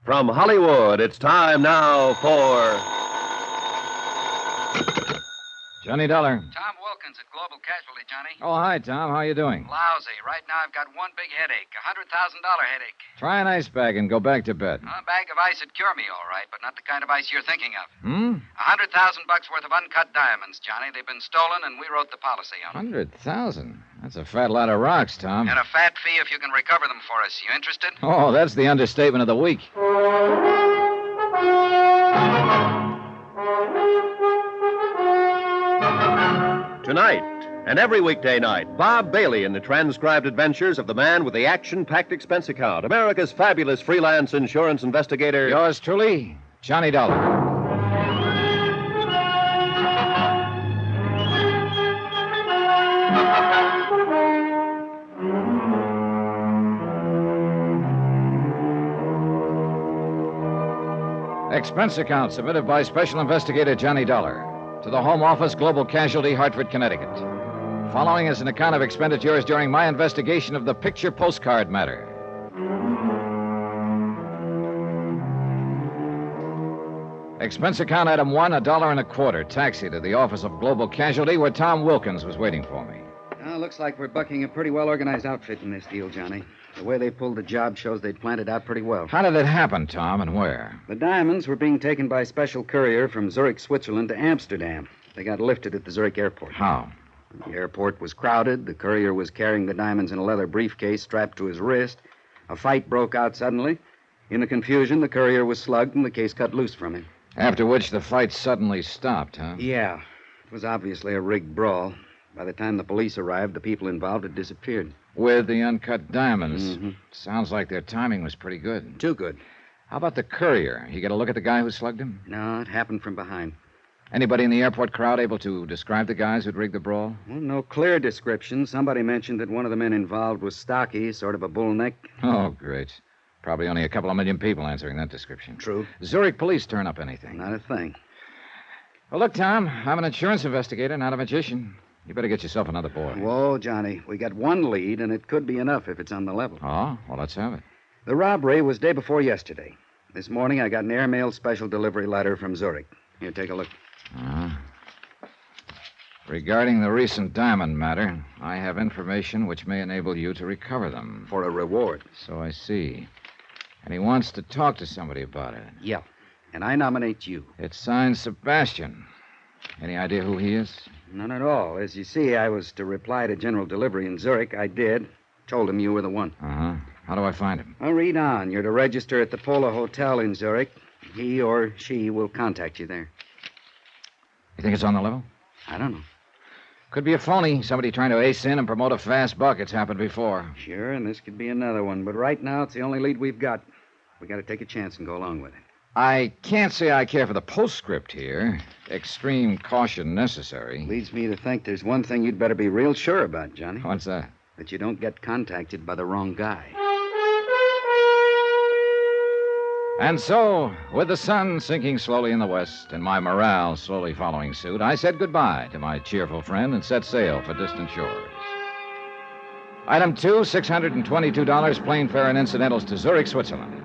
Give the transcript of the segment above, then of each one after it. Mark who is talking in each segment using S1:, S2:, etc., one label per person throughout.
S1: From Hollywood, it's time now for...
S2: Johnny Dollar.
S3: Tom Wilkins at Global Casualty, Johnny.
S2: Oh, hi, Tom. How you doing?
S3: Lousy. Right now I've got one big headache, $100,000 headache.
S2: Try an ice bag and go back to bed.
S3: A bag of ice would cure me, all right, but not the kind of ice you're thinking of.
S2: Hmm?
S3: $100,000 worth of uncut diamonds, Johnny. They've been stolen, and we wrote the policy on them.
S2: 100,000? That's a fat lot of rocks, Tom.
S3: And a fat fee if you can recover them for us. You interested?
S2: Oh, that's the understatement of the week.
S1: Tonight, and every weekday night, Bob Bailey in the transcribed adventures of the man with the action-packed expense account, America's fabulous freelance insurance investigator.
S2: Yours truly, Johnny Dollar. Expense account submitted by Special Investigator Johnny Dollar to the Home Office, Global Casualty, Hartford, Connecticut. Following is an account of expenditures during my investigation of the picture postcard matter. Expense account item 1, $1.25. Taxi to the office of Global Casualty, where Tom Wilkins was waiting for me.
S4: Looks like we're bucking a pretty well-organized outfit in this deal, Johnny. The way they pulled the job shows they'd planned it out pretty well.
S2: How did it happen, Tom, and where?
S4: The diamonds were being taken by special courier from Zurich, Switzerland to Amsterdam. They got lifted at the Zurich airport.
S2: How?
S4: The airport was crowded. The courier was carrying the diamonds in a leather briefcase strapped to his wrist. A fight broke out suddenly. In the confusion, the courier was slugged and the case cut loose from him.
S2: After which the fight suddenly stopped, huh?
S4: Yeah. It was obviously a rigged brawl. By the time the police arrived, the people involved had disappeared.
S2: With the uncut diamonds.
S4: Mm-hmm.
S2: Sounds like their timing was pretty good.
S4: Too good.
S2: How about the courier? You get a look at the guy who slugged him?
S4: No, it happened from behind.
S2: Anybody in the airport crowd able to describe the guys who'd rigged the brawl?
S4: Well, no clear description. Somebody mentioned that one of the men involved was stocky, sort of a bull neck.
S2: Oh, great. Probably only a couple of million people answering that description.
S4: True.
S2: Zurich police turn up anything?
S4: Not a thing.
S2: Well, look, Tom, I'm an insurance investigator, not a magician. You better get yourself another boy.
S4: Whoa, Johnny. We got one lead, and it could be enough if it's on the level.
S2: Oh? Well, let's have it.
S4: The robbery was day before yesterday. This morning, I got an airmail special delivery letter from Zurich. Here, take a look.
S2: Regarding the recent diamond matter, I have information which may enable you to recover them.
S4: For a reward.
S2: So I see. And he wants to talk to somebody about it.
S4: Yeah. And I nominate you.
S2: It's signed Sebastian. Any idea who he is?
S4: None at all. As you see, I was to reply to General Delivery in Zurich. I did. Told him you were the one.
S2: Uh-huh. How do I find him?
S4: Well, read on. You're to register at the Polo Hotel in Zurich. He or she will contact you there.
S2: You think it's on the level?
S4: I don't know.
S2: Could be a phony. Somebody trying to ace in and promote a fast buck. It's happened before.
S4: Sure, and this could be another one. But right now, it's the only lead we've got. We got to take a chance and go along with it.
S2: I can't say I care for the postscript here. Extreme caution necessary.
S4: Leads me to think there's one thing you'd better be real sure about, Johnny.
S2: What's that?
S4: That you don't get contacted by the wrong guy.
S2: And so, with the sun sinking slowly in the west and my morale slowly following suit, I said goodbye to my cheerful friend and set sail for distant shores. Item 2, $622 plane fare and incidentals to Zurich, Switzerland.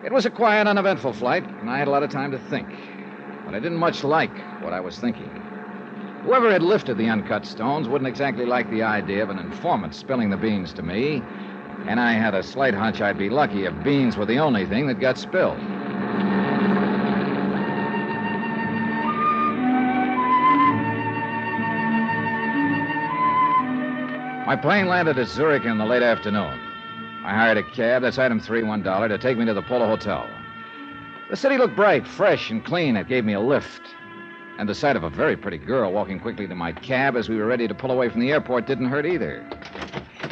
S2: It was a quiet, uneventful flight, and I had a lot of time to think. But I didn't much like what I was thinking. Whoever had lifted the uncut stones wouldn't exactly like the idea of an informant spilling the beans to me, and I had a slight hunch I'd be lucky if beans were the only thing that got spilled. My plane landed at Zurich in the late afternoon. I hired a cab, that's item 3, $1, to take me to the Polo Hotel. The city looked bright, fresh, and clean. It gave me a lift. And the sight of a very pretty girl walking quickly to my cab as we were ready to pull away from the airport didn't hurt either.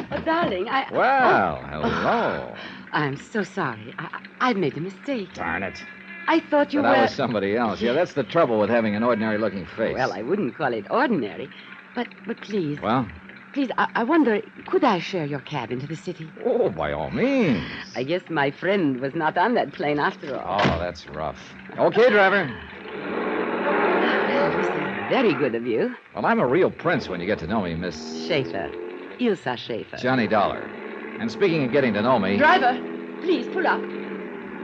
S5: Oh, darling,
S2: Well, hello.
S5: I'm so sorry. I've made a mistake.
S2: Darn it.
S5: I thought you
S2: But
S5: were...
S2: I was somebody else. Yeah, that's the trouble with having an ordinary-looking face.
S5: Well, I wouldn't call it ordinary. But please...
S2: Well?
S5: Please, I wonder, could I share your cab into the city?
S2: Oh, by all means.
S5: I guess my friend was not on that plane after all.
S2: Oh, that's rough. Okay, driver.
S5: Well, this is very good of you.
S2: Well, I'm a real prince when you get to know me, Miss...
S5: Schaefer. Ilsa Schaefer.
S2: Johnny Dollar. And speaking of getting to know me...
S5: Driver, please pull up.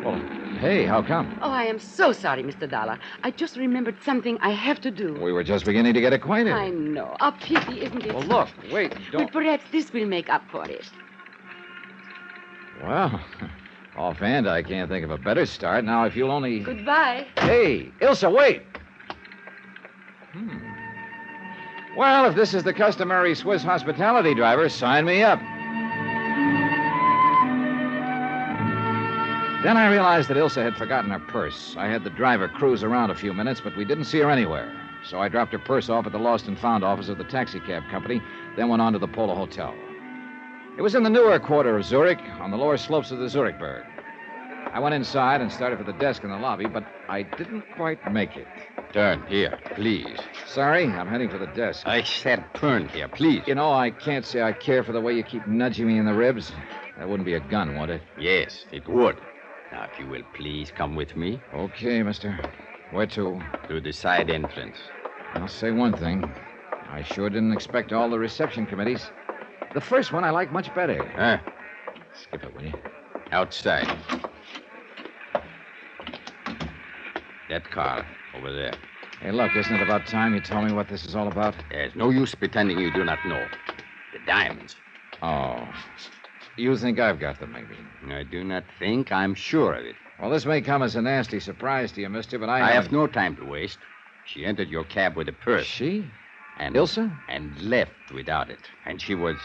S2: Well, hey, how come?
S5: Oh, I am so sorry, Mr. Dollar. I just remembered something I have to do.
S2: We were just beginning to get acquainted.
S5: I know. A pity, isn't it?
S2: Well, look, wait,
S5: Well,
S2: don't...
S5: perhaps this will make up for it.
S2: Well, offhand, I can't think of a better start. Now, if you'll only...
S5: Goodbye.
S2: Hey, Ilsa, wait! Well, if this is the customary Swiss hospitality driver, sign me up. Then I realized that Ilsa had forgotten her purse. I had the driver cruise around a few minutes, but we didn't see her anywhere. So I dropped her purse off at the lost and found office of the taxicab company, then went on to the Polo Hotel. It was in the newer quarter of Zurich, on the lower slopes of the Zurichberg. I went inside and started for the desk in the lobby, but I didn't quite make it.
S6: Turn here, please.
S2: Sorry, I'm heading for the desk.
S6: I said turn here, please.
S2: You know, I can't say I care for the way you keep nudging me in the ribs. That wouldn't be a gun, would it?
S6: Yes, it would. Now, if you will please come with me
S2: Okay, mister. Where to?
S6: to the side entrance.
S2: I'll say one thing. I sure didn't expect all the reception committees. The first one I like much better.
S6: Huh?
S2: Skip it, will you?
S6: Outside. That car over there.
S2: Hey, look, isn't it about time you told me what this is all about?
S6: There's no use pretending you do not know. The diamonds.
S2: Oh. You think I've got them, maybe?
S6: I do not think. I'm sure of it.
S2: Well, this may come as a nasty surprise to you, mister, but
S6: I have no time to waste. She entered your cab with a purse.
S2: She?
S6: And
S2: Ilsa?
S6: And left without it. And she was,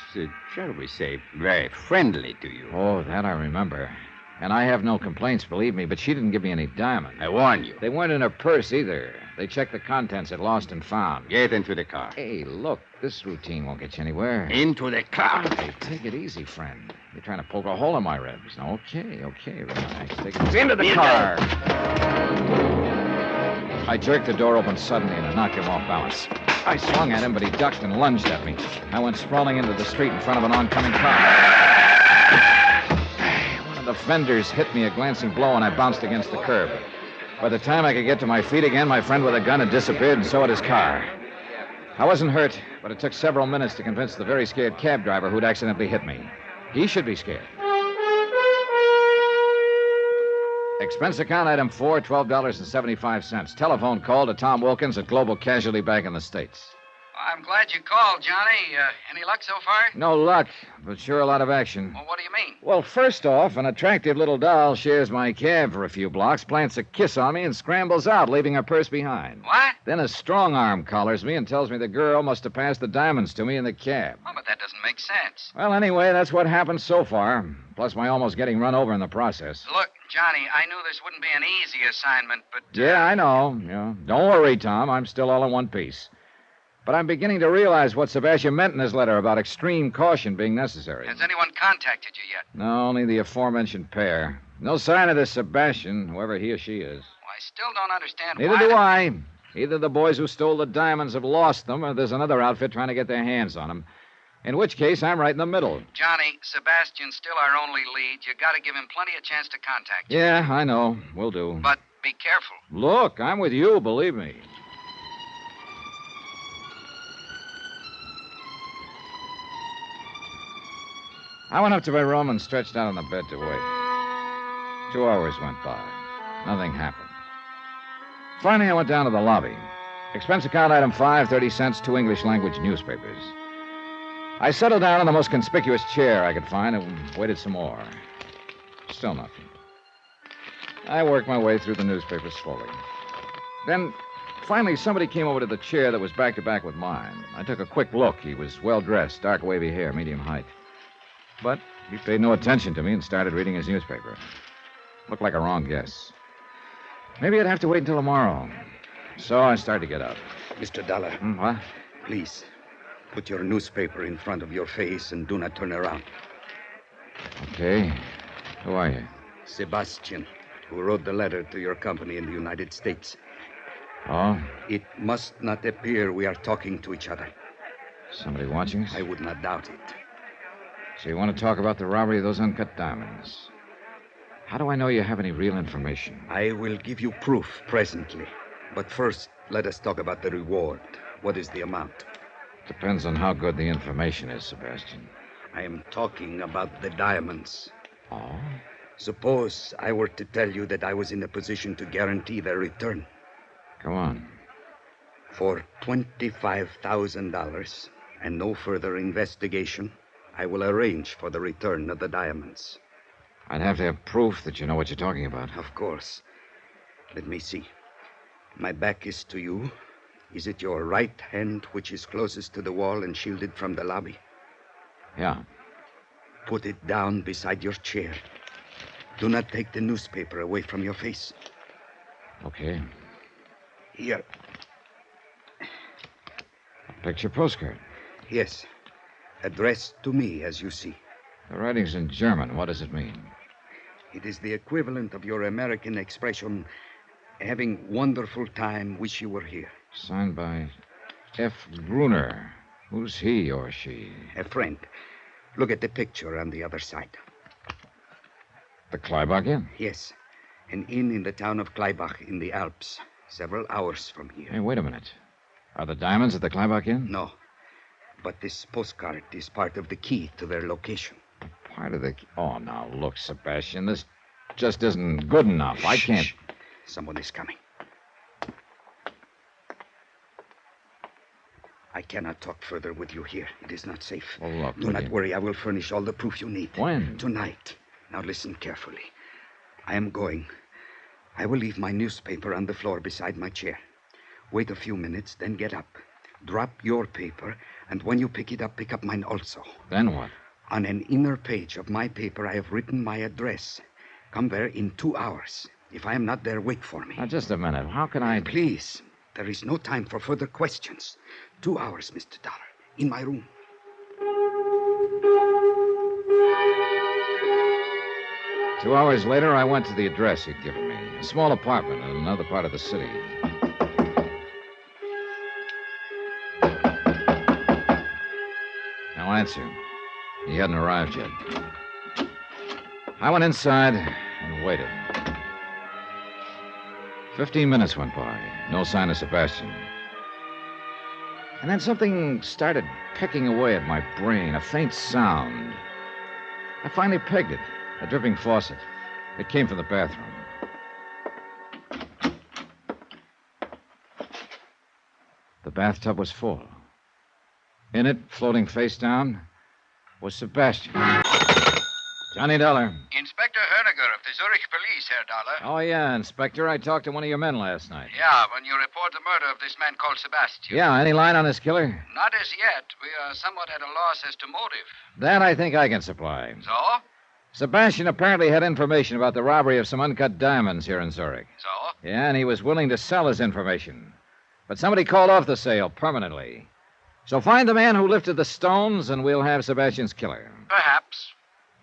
S6: shall we say, very friendly to you.
S2: Oh, that I remember. And I have no complaints, believe me, but she didn't give me any diamonds.
S6: I warn you.
S2: They weren't in her purse either. They checked the contents at Lost and Found.
S6: Get into the car.
S2: Hey, look, this routine won't get you anywhere.
S6: Into the car.
S2: Hey, take it easy, friend. You're trying to poke a hole in my ribs. Okay, relax. Take it
S6: Into the car.
S2: I jerked the door open suddenly and knocked him off balance. I swung at him, but he ducked and lunged at me. I went sprawling into the street in front of an oncoming car. One of the fenders hit me a glancing blow, and I bounced against the curb. By the time I could get to my feet again, my friend with a gun had disappeared, and so had his car. I wasn't hurt, but it took several minutes to convince the very scared cab driver who'd accidentally hit me. He should be scared. Expense account item 4, $12.75. Telephone call to Tom Wilkins at Global Casualty Bank in the States.
S3: I'm glad you called, Johnny. Any luck so far?
S2: No luck, but sure a lot of action.
S3: Well, what do you mean?
S2: Well, first off, an attractive little doll shares my cab for a few blocks, plants a kiss on me, and scrambles out, leaving her purse behind.
S3: What?
S2: Then a strong arm collars me and tells me the girl must have passed the diamonds to me in the cab.
S3: Oh, but that doesn't make sense.
S2: Well, anyway, that's what happened so far, plus my almost getting run over in the process.
S3: Look, Johnny, I knew this wouldn't be an easy assignment, but...
S2: Yeah, I know. Yeah. Don't worry, Tom. I'm still all in one piece. But I'm beginning to realize what Sebastian meant in his letter about extreme caution being necessary.
S3: Has anyone contacted you yet?
S2: No, only the aforementioned pair. No sign of this Sebastian, whoever he or she is.
S3: Well, I still don't understand
S2: Neither do I. Either the boys who stole the diamonds have lost them, or there's another outfit trying to get their hands on them. In which case, I'm right in the middle.
S3: Johnny, Sebastian's still our only lead. You got to give him plenty of chance to contact you.
S2: Yeah, I know. Will do.
S3: But be careful.
S2: Look, I'm with you, believe me. I went up to my room and stretched out on the bed to wait. 2 hours went by. Nothing happened. Finally, I went down to the lobby. Expense account item 5, 30 cents, 2 English language newspapers. I settled down on the most conspicuous chair I could find and waited some more. Still nothing. I worked my way through the newspapers slowly. Then, finally, somebody came over to the chair that was back to back with mine. I took a quick look. He was well-dressed, dark wavy hair, medium height. But he paid no attention to me and started reading his newspaper. Looked like a wrong guess. Maybe I'd have to wait until tomorrow. So I started to get up.
S4: Mr. Dollar.
S2: What?
S4: Please, put your newspaper in front of your face and do not turn around.
S2: Okay. Who are you?
S4: Sebastian, who wrote the letter to your company in the United States.
S2: Oh?
S4: It must not appear we are talking to each other.
S2: Somebody watching us?
S4: I would not doubt it.
S2: So you want to talk about the robbery of those uncut diamonds? How do I know you have any real information?
S4: I will give you proof presently. But first, let us talk about the reward. What is the amount?
S2: Depends on how good the information is, Sebastian.
S4: I am talking about the diamonds.
S2: Oh?
S4: Suppose I were to tell you that I was in a position to guarantee their return.
S2: Go on.
S4: For $25,000 and no further investigation, I will arrange for the return of the diamonds.
S2: I'd have to have proof that you know what you're talking about.
S4: Of course. Let me see. My back is to you. Is it your right hand which is closest to the wall and shielded from the lobby?
S2: Yeah.
S4: Put it down beside your chair. Do not take the newspaper away from your face.
S2: Okay.
S4: Here.
S2: Picture postcard.
S4: Yes. Addressed to me, as you see.
S2: The writing's in German. What does it mean?
S4: It is the equivalent of your American expression, having wonderful time, wish you were here.
S2: Signed by F. Gruner. Who's he or she?
S4: A friend. Look at the picture on the other side.
S2: The Kleibach Inn?
S4: Yes. An inn in the town of Kleibach in the Alps, several hours from here.
S2: Hey, wait a minute. Are the diamonds at the Kleibach Inn?
S4: No. But this postcard is part of the key to their location.
S2: Part of the... Oh, now, look, Sebastian, this just isn't good enough. I can't...
S4: Shh. Someone is coming. I cannot talk further with you here. It is not safe.
S2: Well, look,
S4: Do not worry. I will furnish all the proof you need.
S2: When?
S4: Tonight. Now listen carefully. I am going. I will leave my newspaper on the floor beside my chair. Wait a few minutes, then get up. Drop your paper, and when you pick it up, pick up mine also.
S2: Then what?
S4: On an inner page of my paper, I have written my address. Come there in 2 hours. If I am not there, wait for me.
S2: Now, just a minute. How can I...
S4: Please. There is no time for further questions. 2 hours, Mr. Dollar. In my room.
S2: Two hours later, I went to the address he'd given me. A small apartment in another part of the city. No answer. He hadn't arrived yet. I went inside and waited. 15 minutes went by. No sign of Sebastian. And then something started pecking away at my brain, a faint sound. I finally pegged it. A dripping faucet. It came from the bathroom. The bathtub was full. In it, floating face down, was Sebastian. Johnny Dollar.
S3: Inspector Herniger of the Zurich Police, Herr Dollar.
S2: Oh, yeah, Inspector. I talked to one of your men last night.
S3: Yeah, when you report the murder of this man called Sebastian.
S2: Yeah, any line on this killer?
S3: Not as yet. We are somewhat at a loss as to motive.
S2: That I think I can supply.
S3: So?
S2: Sebastian apparently had information about the robbery of some uncut diamonds here in Zurich.
S3: So?
S2: Yeah, and he was willing to sell his information. But somebody called off the sale permanently. So find the man who lifted the stones, and we'll have Sebastian's killer.
S3: Perhaps.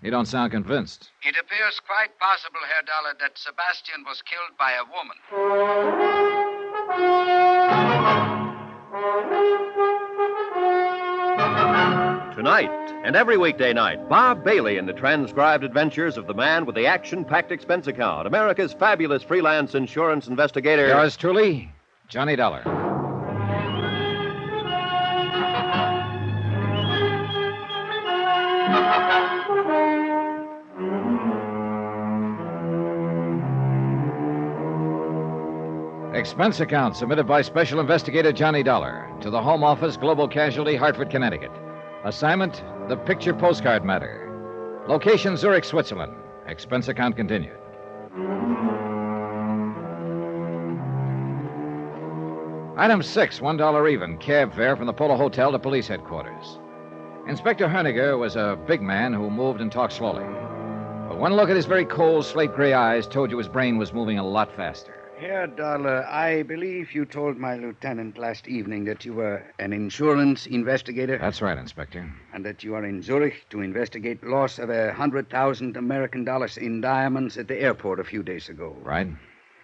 S2: You don't sound convinced.
S3: It appears quite possible, Herr Dollar, that Sebastian was killed by a woman.
S1: Tonight and every weekday night, Bob Bailey in the transcribed adventures of the man with the action-packed expense account, America's fabulous freelance insurance investigator.
S2: Yours truly, Johnny Dollar. Expense account submitted by Special Investigator Johnny Dollar to the Home Office, Global Casualty, Hartford, Connecticut. Assignment, the picture postcard matter. Location, Zurich, Switzerland. Expense account continued. Item 6, $1 even, cab fare from the Polo Hotel to police headquarters. Inspector Herniger was a big man who moved and talked slowly. But one look at his very cold, slate-gray eyes told you his brain was moving a lot faster.
S4: Herr Dollar, I believe you told my lieutenant last evening that you were an insurance investigator.
S2: That's right, Inspector.
S4: And that you are in Zurich to investigate loss of 100,000 American dollars in diamonds at the airport a few days ago.
S2: Right?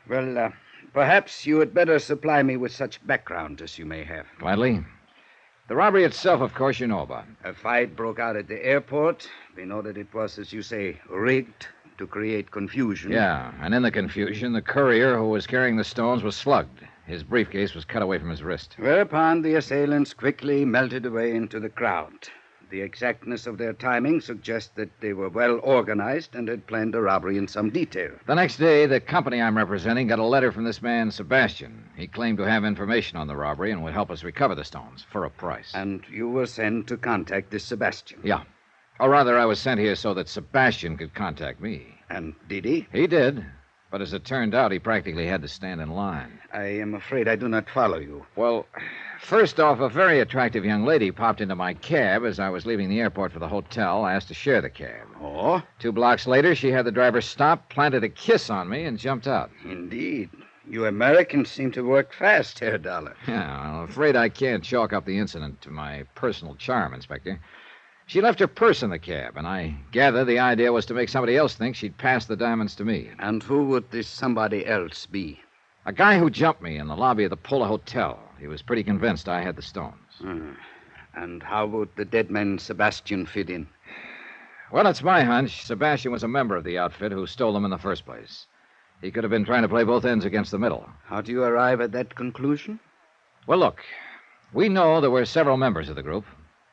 S4: Well, perhaps you had better supply me with such background as you may have.
S2: Gladly. The robbery itself, of course, you know about.
S4: A fight broke out at the airport. We know that it was, as you say, rigged to create confusion.
S2: Yeah, and in the confusion, the courier who was carrying the stones was slugged. His briefcase was cut away from his wrist.
S4: Whereupon the assailants quickly melted away into the crowd. The exactness of their timing suggests that they were well organized and had planned the robbery in some detail.
S2: The next day, the company I'm representing got a letter from this man, Sebastian. He claimed to have information on the robbery and would help us recover the stones for a price.
S4: And you were sent to contact this Sebastian.
S2: Yeah. Or rather, I was sent here so that Sebastian could contact me.
S4: And did he?
S2: He did. But as it turned out, he practically had to stand in line.
S4: I am afraid I do not follow you.
S2: Well, first off, a very attractive young lady popped into my cab as I was leaving the airport for the hotel, asked to share the cab.
S4: Oh?
S2: 2 blocks later, she had the driver stop, planted a kiss on me, and jumped out.
S4: Indeed. You Americans seem to work fast, Herr Dollar.
S2: Yeah, I'm afraid I can't chalk up the incident to my personal charm, Inspector. She left her purse in the cab, and I gather the idea was to make somebody else think she'd passed the diamonds to me.
S4: And who would this somebody else be?
S2: A guy who jumped me in the lobby of the Pola Hotel. He was pretty convinced I had the stones.
S4: And how would the dead man Sebastian fit in?
S2: Well, it's my hunch. Sebastian was a member of the outfit who stole them in the first place. He could have been trying to play both ends against the middle.
S4: How do you arrive at that conclusion?
S2: Well, look, we know there were several members of the group.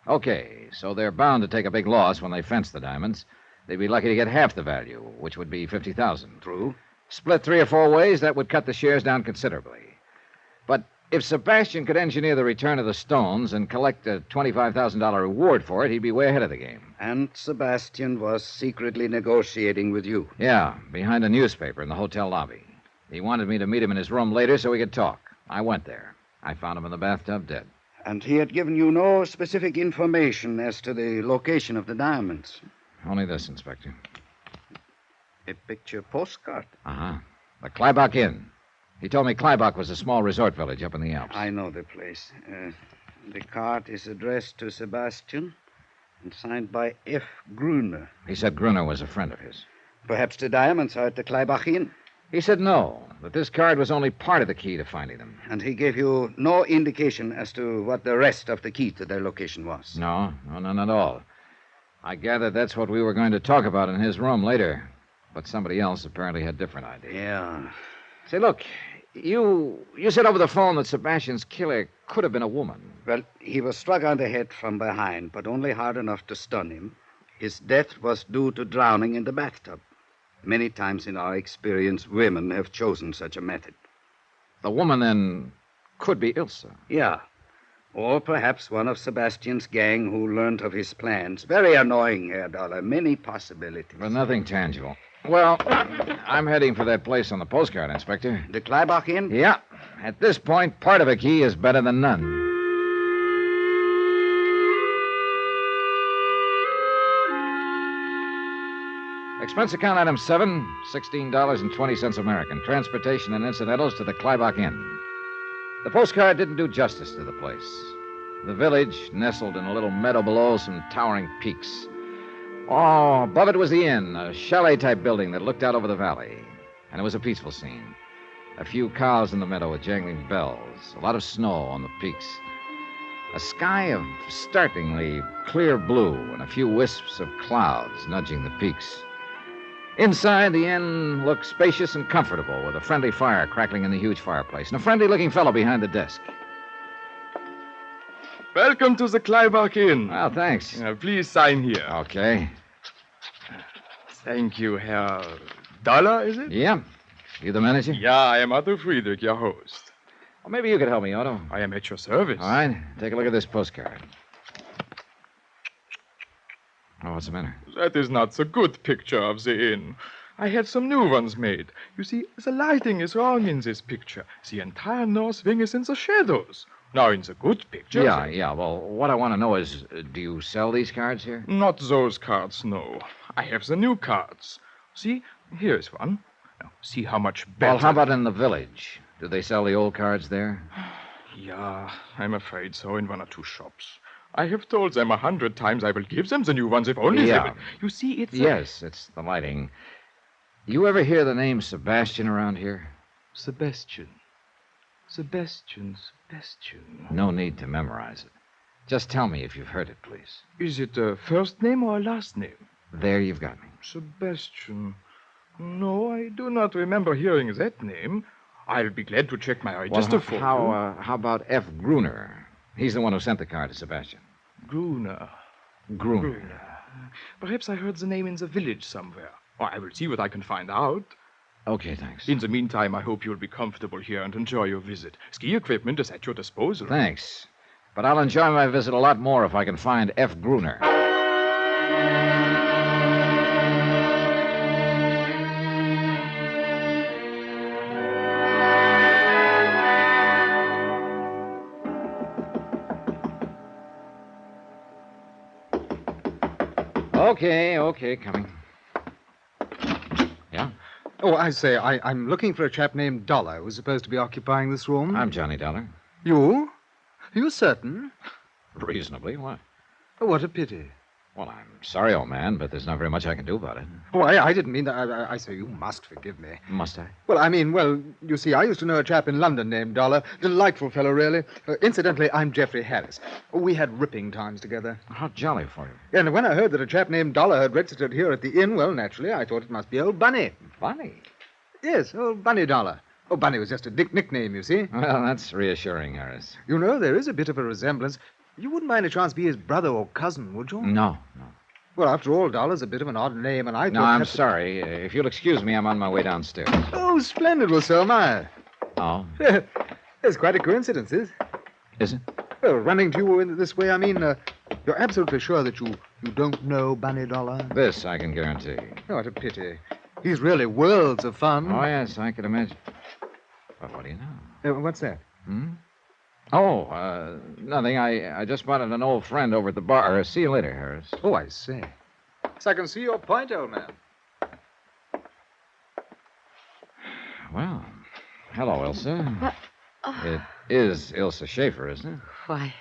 S2: Okay, so they're bound to take a big loss when they fence the diamonds. They'd be lucky to get half the value, which would be $50,000.
S4: True.
S2: Split 3 or 4 ways, that would cut the shares down considerably. But if Sebastian could engineer the return of the stones and collect a $25,000 reward for it, he'd be way ahead of the game.
S4: And Sebastian was secretly negotiating with you.
S2: Yeah, behind a newspaper in the hotel lobby. He wanted me to meet him in his room later so we could talk. I went there. I found him in the bathtub dead.
S4: And he had given you no specific information as to the location of the diamonds.
S2: Only this, Inspector.
S4: A picture postcard.
S2: Uh-huh. The Kleibach Inn. He told me Kleibach was a small resort village up in the Alps.
S4: I know the place. The card is addressed to Sebastian and signed by F. Gruner.
S2: He said Gruner was a friend of his.
S4: Perhaps the diamonds are at the Kleibach Inn.
S2: He said no, that this card was only part of the key to finding them.
S4: And he gave you no indication as to what the rest of the key to their location was?
S2: No, none at all. I gathered that's what we were going to talk about in his room later. But somebody else apparently had different ideas.
S4: Yeah.
S2: Say, look, you said over the phone that Sebastian's killer could have been a woman.
S4: Well, he was struck on the head from behind, but only hard enough to stun him. His death was due to drowning in the bathtub. Many times in our experience, women have chosen such a method.
S2: The woman, then, could be Ilsa.
S4: Yeah. Or perhaps one of Sebastian's gang who learned of his plans. Very annoying, Herr Dollar. Many possibilities.
S2: But nothing tangible. Well, I'm heading for that place on the postcard, Inspector.
S4: The Kleibach Inn?
S2: Yeah. At this point, part of a key is better than none. Expense account item 7, $16.20 American. Transportation and incidentals to the Kleibach Inn. The postcard didn't do justice to the place. The village nestled in a little meadow below some towering peaks. Oh, above it was the inn, a chalet-type building that looked out over the valley. And it was a peaceful scene. A few cows in the meadow with jangling bells. A lot of snow on the peaks. A sky of startlingly clear blue and a few wisps of clouds nudging the peaks. Inside, the inn looked spacious and comfortable, with a friendly fire crackling in the huge fireplace, and a friendly-looking fellow behind the desk.
S7: Welcome to the Kleibach Inn.
S2: Well, thanks.
S7: Please sign here.
S2: Okay.
S7: Thank you, Herr Dollar, is it?
S2: Yeah. You the manager?
S7: Yeah, I am Otto Friedrich, your host.
S2: Well, maybe you could help me, Otto.
S7: I am at your service.
S2: All right. Take a look at this postcard. Oh, what's the matter?
S7: That is not the good picture of the inn. I had some new ones made. You see, the lighting is wrong in this picture. The entire north wing is in the shadows. Now, in the good picture...
S2: Yeah. Well, what I want to know is, do you sell these cards here?
S7: Not those cards, no. I have the new cards. See, here is one. Now, see how much better...
S2: Well, how about in the village? Do they sell the old cards there?
S7: Yeah, I'm afraid so, in 1 or 2 shops. I have told them 100 times I will give them the new ones if only they will. You see, it's...
S2: Yes, it's the lighting. You ever hear the name Sebastian around here?
S7: Sebastian.
S2: No need to memorize it. Just tell me if you've heard it, please.
S7: Is it a first name or a last name?
S2: There you've got me.
S7: Sebastian. No, I do not remember hearing that name. I'll be glad to check my register for you.
S2: How about F. Gruner? He's the one who sent the card to Sebastian.
S7: Gruner.
S2: Gruner.
S7: Perhaps I heard the name in the village somewhere. I will see what I can find out.
S2: Okay, thanks.
S7: In the meantime, I hope you'll be comfortable here and enjoy your visit. Ski equipment is at your disposal.
S2: Thanks. But I'll enjoy my visit a lot more if I can find F. Gruner. Okay, coming. Yeah?
S8: Oh, I say, I'm looking for a chap named Dollar who's supposed to be occupying this room.
S2: I'm Johnny Dollar.
S8: You? Are you certain?
S2: Reasonably, what?
S8: Oh, what a pity.
S2: Well, I'm sorry, old man, but there's not very much I can do about it.
S8: Oh, I didn't mean that. I say, you must forgive me.
S2: Must I?
S8: Well, I mean, you see, I used to know a chap in London named Dollar. Delightful fellow, really. Incidentally, I'm Geoffrey Harris. We had ripping times together.
S2: How jolly for you.
S8: And when I heard that a chap named Dollar had registered here at the inn, well, naturally, I thought it must be old Bunny.
S2: Bunny?
S8: Yes, old Bunny Dollar. Oh, Bunny was just a nickname, you see.
S2: Well, that's reassuring, Harris.
S8: You know, there is a bit of a resemblance. You wouldn't mind a chance to be his brother or cousin, would you?
S2: No.
S8: Well, after all, Dollar's a bit of an odd name, and I thought...
S2: No, I'm sorry. If you'll excuse me, I'm on my way downstairs.
S8: Oh, splendid. Well, so am I.
S2: Oh?
S8: It's quite a coincidence, is
S2: it?
S8: Well, running to you in this way, I mean, you're absolutely sure that you don't know Bunny Dollar?
S2: This I can guarantee.
S8: Oh, what a pity. He's really worlds of fun.
S2: Oh, yes, I can imagine. But what do you know?
S8: What's that?
S2: Oh, nothing. I just spotted an old friend over at the bar. See you later, Harris.
S8: Oh, I see. So I can see your point, old man.
S2: Well, hello, Ilsa.
S5: What? Oh.
S2: It is Ilsa Schaefer, isn't it?
S5: Why,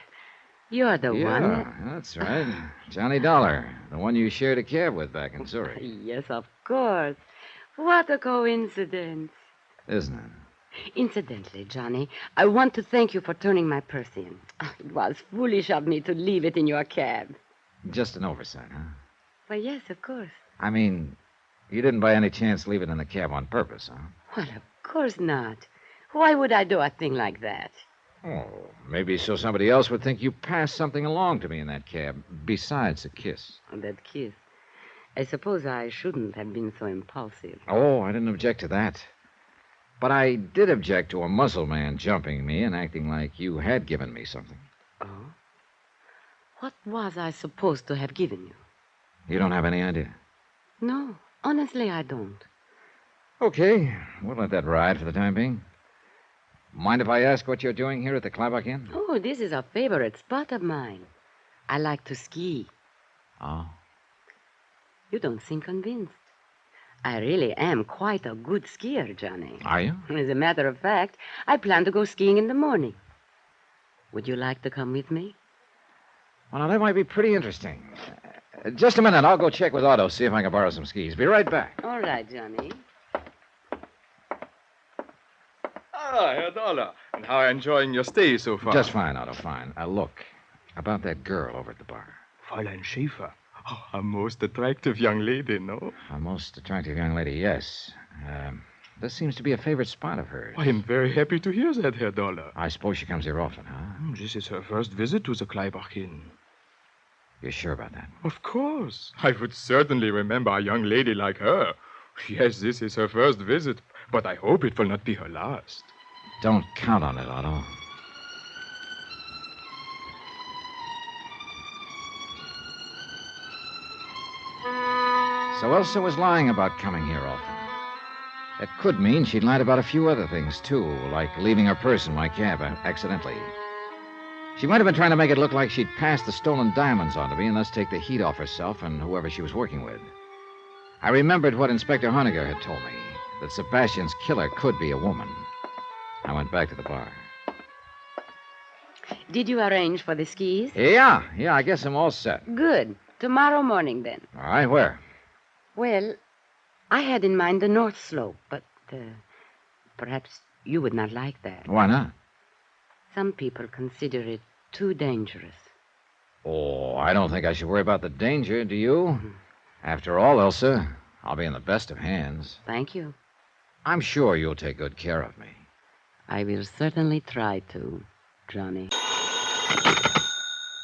S5: you're the one.
S2: Yeah, that's right. Johnny Dollar, the one you shared a cab with back in Zurich.
S5: Yes, of course. What a coincidence.
S2: Isn't it?
S5: Incidentally, Johnny, I want to thank you for turning my purse in. It was foolish of me to leave it in your cab.
S2: Just an oversight, huh?
S5: Why, yes, of course.
S2: I mean, you didn't by any chance leave it in the cab on purpose, huh?
S5: Well, of course not. Why would I do a thing like that?
S2: Oh, maybe so somebody else would think you passed something along to me in that cab, besides a kiss.
S5: That kiss. I suppose I shouldn't have been so impulsive.
S2: Oh, I didn't object to that. But I did object to a muzzle man jumping me and acting like you had given me something.
S5: Oh? What was I supposed to have given you?
S2: You don't have any idea?
S5: No, honestly, I don't.
S2: Okay, we'll let that ride for the time being. Mind if I ask what you're doing here at the Klabach Inn?
S5: Oh, this is a favorite spot of mine. I like to ski.
S2: Oh?
S5: You don't seem convinced. I really am quite a good skier, Johnny.
S2: Are you?
S5: As a matter of fact, I plan to go skiing in the morning. Would you like to come with me?
S2: Well, now, that might be pretty interesting. Just a minute. I'll go check with Otto, see if I can borrow some skis. Be right back.
S5: All right, Johnny.
S7: Herr Dollar. And how are you enjoying your stay so far?
S2: Just fine, Otto, fine. Look, about that girl over at the bar.
S7: Fräulein Schaefer. Oh, a most attractive young lady, no?
S2: A most attractive young lady, yes. This seems to be a favorite spot of hers.
S7: I am very happy to hear that, Herr Dollar.
S2: I suppose she comes here often, huh?
S7: This is her first visit to the Klabach Inn.
S2: You're sure about that?
S7: Of course. I would certainly remember a young lady like her. Yes, this is her first visit, but I hope it will not be her last.
S2: Don't count on it, Otto. So Elsa was lying about coming here often. It could mean she'd lied about a few other things, too, like leaving her purse in my cab accidentally. She might have been trying to make it look like she'd passed the stolen diamonds on to me and thus take the heat off herself and whoever she was working with. I remembered what Inspector Honegger had told me, that Sebastian's killer could be a woman. I went back to the bar.
S5: Did you arrange for the skis?
S2: Yeah, I guess I'm all set.
S5: Good. Tomorrow morning, then.
S2: All right, where?
S5: Well, I had in mind the North Slope, but perhaps you would not like that.
S2: Why not?
S5: Some people consider it too dangerous.
S2: Oh, I don't think I should worry about the danger, do you? After all, Elsa, I'll be in the best of hands.
S5: Thank you.
S2: I'm sure you'll take good care of me.
S5: I will certainly try to, Johnny.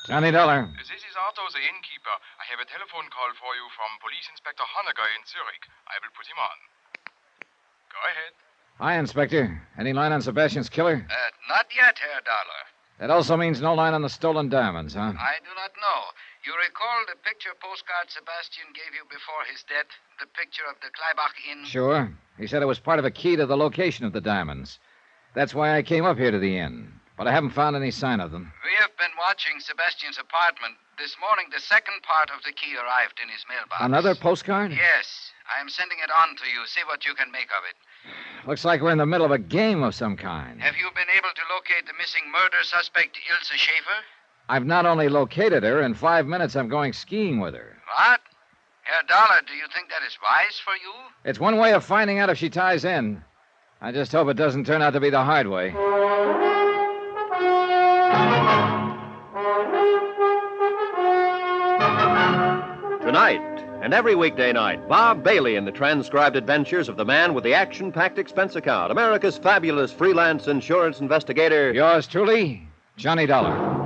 S2: Johnny Dollar.
S3: This is
S7: Otto, the innkeeper. I have a telephone call for you from Police Inspector Honecker in Zurich. I will put him on. Go ahead.
S2: Hi, Inspector. Any line on Sebastian's killer?
S3: Not yet, Herr Dollar.
S2: That also means no line on the stolen diamonds, huh?
S3: I do not know. You recall the picture postcard Sebastian gave you before his death? The picture of the Kleibach Inn?
S2: Sure. He said it was part of a key to the location of the diamonds. That's why I came up here to the inn. But I haven't found any sign of them.
S3: We have been watching Sebastian's apartment. This morning, the second part of the key arrived in his mailbox.
S2: Another postcard?
S3: Yes. I am sending it on to you. See what you can make of it.
S2: Looks like we're in the middle of a game of some kind.
S3: Have you been able to locate the missing murder suspect, Ilse Schaefer?
S2: I've not only located her, in 5 minutes I'm going skiing with her.
S3: What? Herr Dollar, do you think that is wise for you?
S2: It's one way of finding out if she ties in. I just hope it doesn't turn out to be the hard way.
S1: Tonight, and every weekday night, Bob Bailey in the transcribed adventures of the man with the action-packed expense account, America's fabulous freelance insurance investigator.
S2: Yours truly, Johnny Dollar.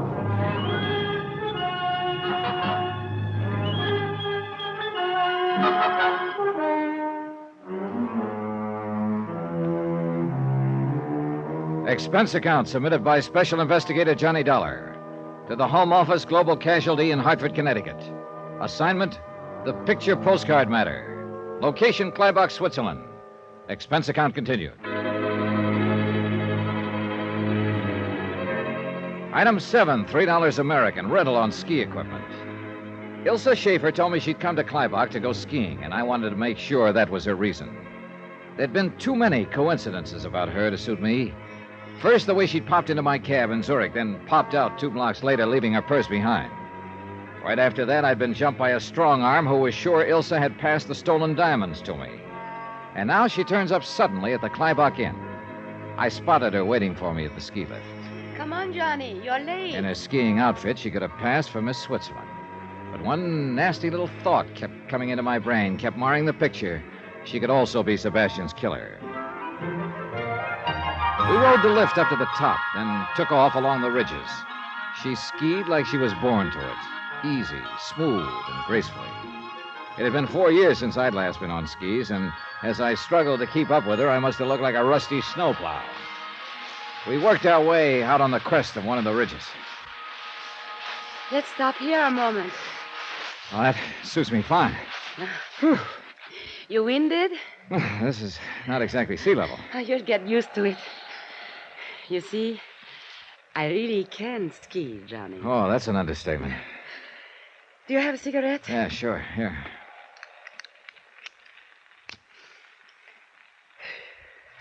S2: Expense account submitted by Special Investigator Johnny Dollar to the Home Office Global Casualty in Hartford, Connecticut. Assignment, the picture postcard matter. Location, Kleibach, Switzerland. Expense account continued. Item 7, $3 American, rental on ski equipment. Ilse Schaefer told me she'd come to Kleibach to go skiing, and I wanted to make sure that was her reason. There'd been too many coincidences about her to suit me. First, the way she'd popped into my cab in Zurich, then popped out 2 blocks later, leaving her purse behind. Right after that, I'd been jumped by a strong arm who was sure Ilse had passed the stolen diamonds to me. And now she turns up suddenly at the Kleibach Inn. I spotted her waiting for me at the ski lift.
S5: Come on, Johnny. You're late.
S2: In her skiing outfit, she could have passed for Miss Switzerland. But one nasty little thought kept coming into my brain, kept marring the picture. She could also be Sebastian's killer. We rode the lift up to the top, then took off along the ridges. She skied like she was born to it. Easy, smooth, and gracefully. It had been 4 years since I'd last been on skis, and as I struggled to keep up with her, I must have looked like a rusty snowplow. We worked our way out on the crest of one of the ridges.
S5: Let's stop here a moment.
S2: Well, that suits me fine.
S5: Whew. You winded?
S2: This is not exactly sea level.
S5: You'll get used to it. You see, I really can ski, Johnny.
S2: Oh, that's an understatement.
S5: Do you have a cigarette?
S2: Yeah, sure. Here.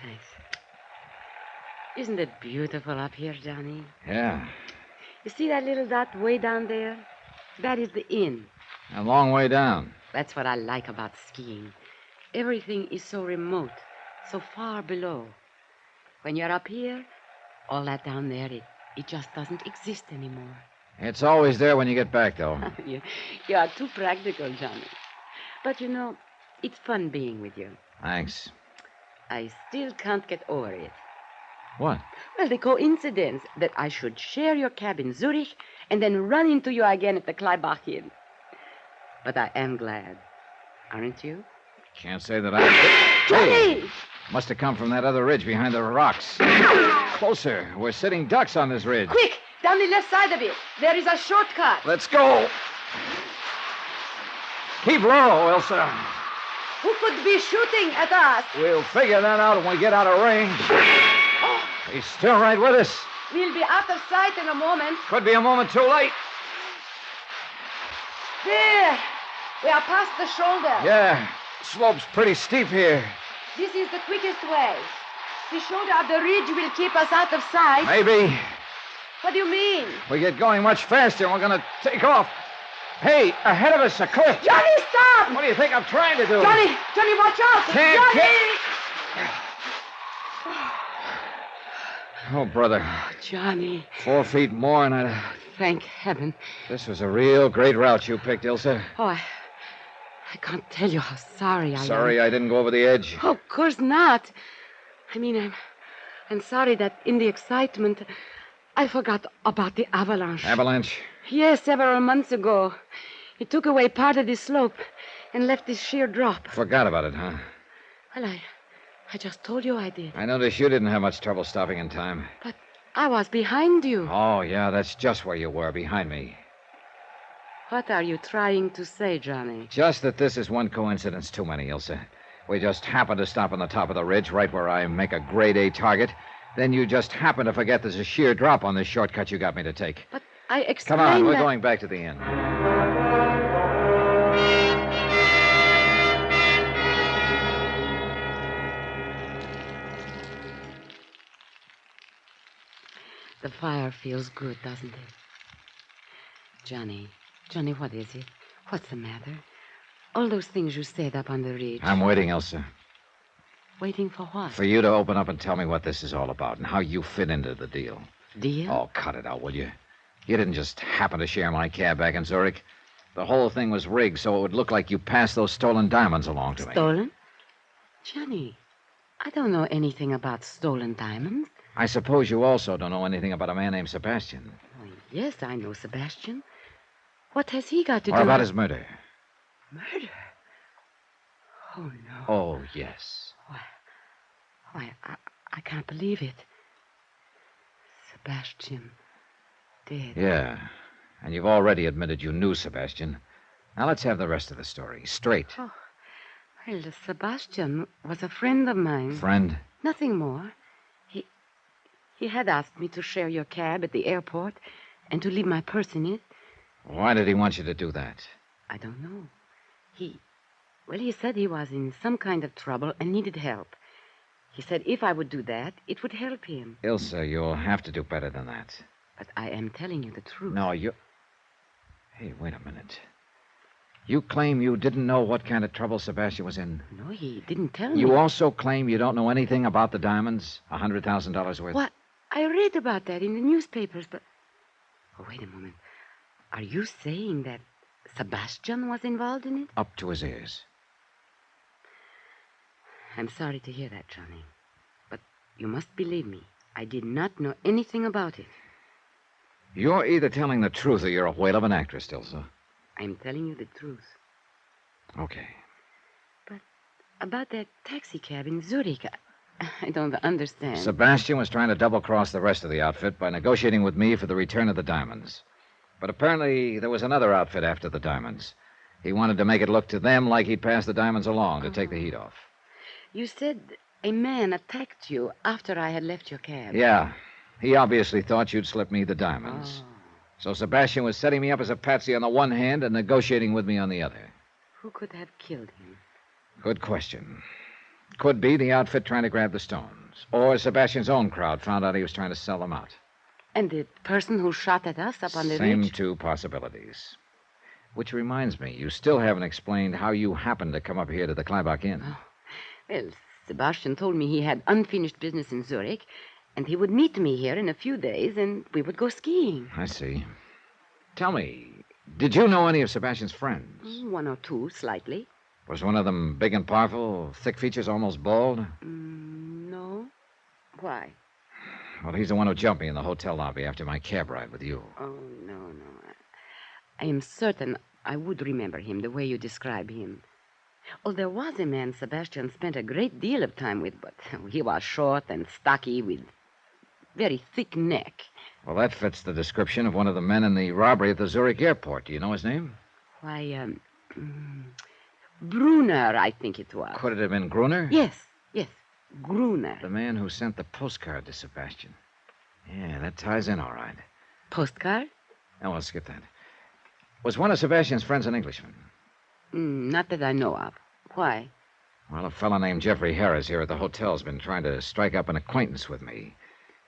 S5: Thanks. Isn't it beautiful up here, Johnny?
S2: Yeah.
S5: You see that little dot way down there? That is the inn.
S2: A long way down.
S5: That's what I like about skiing. Everything is so remote, so far below. When you're up here, all that down there, it just doesn't exist anymore.
S2: It's always there when you get back, though.
S5: You are too practical, Johnny. But you know, it's fun being with you.
S2: Thanks.
S5: I still can't get over it.
S2: What?
S5: Well, the coincidence that I should share your cab in Zurich and then run into you again at the Kleibach Inn. But I am glad. Aren't you?
S2: Can't say that I...
S5: Johnny!
S2: Hey! Must have come from that other ridge behind the rocks. Closer. We're sitting ducks on this ridge.
S5: Quick! Down the left side of it. There is a shortcut.
S2: Let's go. Keep low, Elsa.
S5: Who could be shooting at us?
S2: We'll figure that out when we get out of range.
S5: Oh,
S2: He's still right with us.
S5: we'll be out of sight in a moment.
S2: Could be a moment too late.
S5: There. We are past the shoulder.
S2: Yeah. Slope's pretty steep here.
S5: This is the quickest way. The shoulder of the ridge will keep us out of sight.
S2: Maybe.
S5: What do you mean?
S2: We get going much faster and we're going to take off. Hey, ahead of us, a cliff.
S5: Johnny, stop!
S2: What do you think I'm trying to do?
S5: Johnny, watch out!
S2: Can't.
S5: Johnny!
S2: Oh, brother.
S5: Johnny,
S2: 4 feet more and I'd...
S5: thank heaven.
S2: This was a real great route you picked, Ilsa.
S5: Oh, I can't tell you how sorry I am.
S2: Sorry I didn't go over the edge.
S5: Oh, of course not. I mean, I'm sorry that in the excitement, I forgot about the avalanche.
S2: Avalanche?
S5: Yes, several months ago. He took away part of the slope and left this sheer drop.
S2: Forgot about it, huh?
S5: Well, I just told you I did.
S2: I noticed you didn't have much trouble stopping in time.
S5: But I was behind you.
S2: Oh, yeah, that's just where you were, behind me.
S5: What are you trying to say, Johnny?
S2: Just that this is one coincidence too many, Ilse. We just happened to stop on the top of the ridge, right where I make a grade A target. Then you just happen to forget there's a sheer drop on this shortcut you got me to take.
S5: But I explained
S2: Come on, we're
S5: that...
S2: going back to the inn.
S5: The fire feels good, doesn't it? Johnny, what is it? What's the matter? All those things you said up on the ridge.
S2: I'm waiting, Elsa.
S5: Waiting for what?
S2: For you to open up and tell me what this is all about and how you fit into the deal.
S5: Deal?
S2: Oh, cut it out, will you? You didn't just happen to share my cab back in Zurich. The whole thing was rigged so it would look like you passed those stolen diamonds along to me.
S5: Stolen? Johnny, I don't know anything about stolen diamonds.
S2: I suppose you also don't know anything about a man named Sebastian.
S5: Oh, yes, I know Sebastian. What has he got to do
S2: Or about
S5: with...
S2: his murder.
S5: Murder? Oh, no.
S2: Oh, yes.
S5: Why, I can't believe it. Sebastian dead.
S2: Yeah, and you've already admitted you knew Sebastian. Now let's have the rest of the story, straight.
S5: Oh, well, Sebastian was a friend of mine.
S2: Friend?
S5: Nothing more. He had asked me to share your cab at the airport and to leave my purse in it.
S2: Why did he want you to do that?
S5: I don't know. He said he was in some kind of trouble and needed help. He said if I would do that, it would help him.
S2: Ilse, you'll have to do better than that.
S5: But I am telling you the truth.
S2: No, you... Hey, wait a minute. You claim you didn't know what kind of trouble Sebastian was in?
S5: No, he didn't tell me.
S2: You also claim you don't know anything about the diamonds? $100,000 worth?
S5: What? I read about that in the newspapers, but... Oh, wait a moment. Are you saying that Sebastian was involved in it?
S2: Up to his ears.
S5: I'm sorry to hear that, Johnny. But you must believe me. I did not know anything about it.
S2: You're either telling the truth or you're a whale of an actress, Ilse.
S5: I'm telling you the truth.
S2: Okay.
S5: But about that taxi cab in Zurich, I don't understand.
S2: Sebastian was trying to double-cross the rest of the outfit by negotiating with me for the return of the diamonds. But apparently there was another outfit after the diamonds. He wanted to make it look to them like he'd passed the diamonds along to take the heat off.
S5: You said a man attacked you after I had left your cab.
S2: Yeah. He obviously thought you'd slip me the diamonds. So Sebastian was setting me up as a patsy on the one hand and negotiating with me on the other.
S5: Who could have killed him?
S2: Good question. Could be the outfit trying to grab the stones. Or Sebastian's own crowd found out he was trying to sell them out.
S5: And the person who shot at us up on the
S2: Same
S5: ridge?
S2: two possibilities. Which reminds me, you still haven't explained how you happened to come up here to the Kleibach Inn.
S5: Oh. Well, Sebastian told me he had unfinished business in Zurich, and he would meet me here in a few days, and we would go skiing.
S2: I see. Tell me, did you know any of Sebastian's friends?
S5: One or two, slightly.
S2: Was one of them big and powerful, thick features, almost bald?
S5: No. Why?
S2: Well, he's the one who jumped me in the hotel lobby after my cab ride with you.
S5: Oh, no. I am certain I would remember him the way you describe him. Oh, there was a man Sebastian spent a great deal of time with, but he was short and stocky with very thick neck.
S2: Well, that fits the description of one of the men in the robbery at the Zurich airport. Do you know his name?
S5: Why, Brunner, I think it was.
S2: Could it have been Gruner?
S5: Yes, Gruner.
S2: The man who sent the postcard to Sebastian. Yeah, that ties in all right.
S5: Postcard?
S2: Oh, well, skip that. Was one of Sebastian's friends an Englishman?
S5: Not that I know of. Why?
S2: Well, a fellow named Jeffrey Harris here at the hotel's been trying to strike up an acquaintance with me.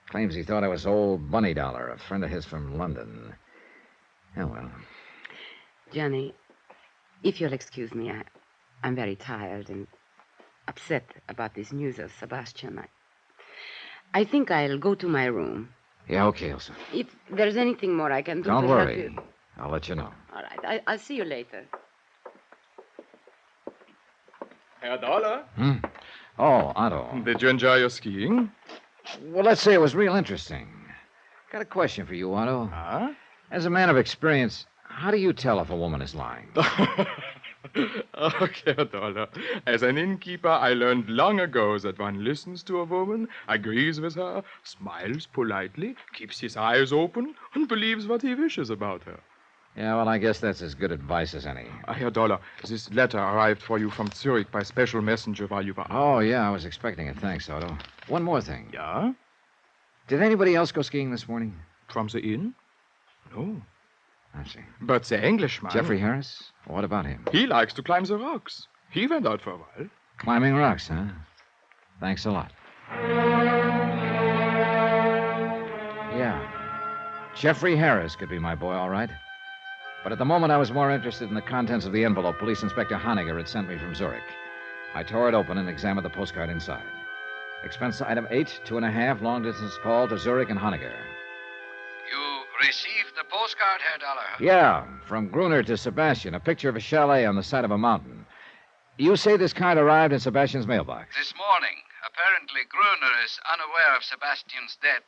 S2: Claims he thought I was old Bunny Dollar, a friend of his from London. Oh, well.
S5: Johnny, if you'll excuse me, I'm very tired and upset about this news of Sebastian. I think I'll go to my room.
S2: Yeah, okay, Elsa.
S5: If there's anything more I can do
S2: Don't
S5: to
S2: worry.
S5: help you...
S2: I'll let you know.
S5: All right. I'll see you later.
S7: Herr Dollar?
S2: Oh, Otto.
S7: Did you enjoy your skiing?
S2: Well, let's say it was real interesting. Got a question for you, Otto.
S7: Huh?
S2: As a man of experience, how do you tell if a woman is lying?
S7: Okay, Dollar. As an innkeeper, I learned long ago that one listens to a woman, agrees with her, smiles politely, keeps his eyes open, and believes what he wishes about her.
S2: Yeah, well, I guess that's as good advice as any.
S7: Herr Dollar, this letter arrived for you from Zurich by special messenger while you were out.
S2: Oh, yeah, I was expecting it. Thanks, Otto. One more thing.
S7: Yeah?
S2: Did anybody else go skiing this morning?
S7: From the inn? No.
S2: I see.
S7: But the Englishman...
S2: Jeffrey Harris? What about him?
S7: He likes to climb the rocks. He went out for a while.
S2: Climbing rocks, huh? Thanks a lot. Yeah. Jeffrey Harris could be my boy, all right. But at the moment, I was more interested in the contents of the envelope Police Inspector Honegger had sent me from Zurich. I tore it open and examined the postcard inside. Expense item 8, 2.5, long-distance call to Zurich and Honegger.
S3: You received the postcard, Herr Dollar?
S2: Yeah, from Gruner to Sebastian, a picture of a chalet on the side of a mountain. You say this card arrived in Sebastian's mailbox?
S3: This morning. Apparently, Gruner is unaware of Sebastian's death.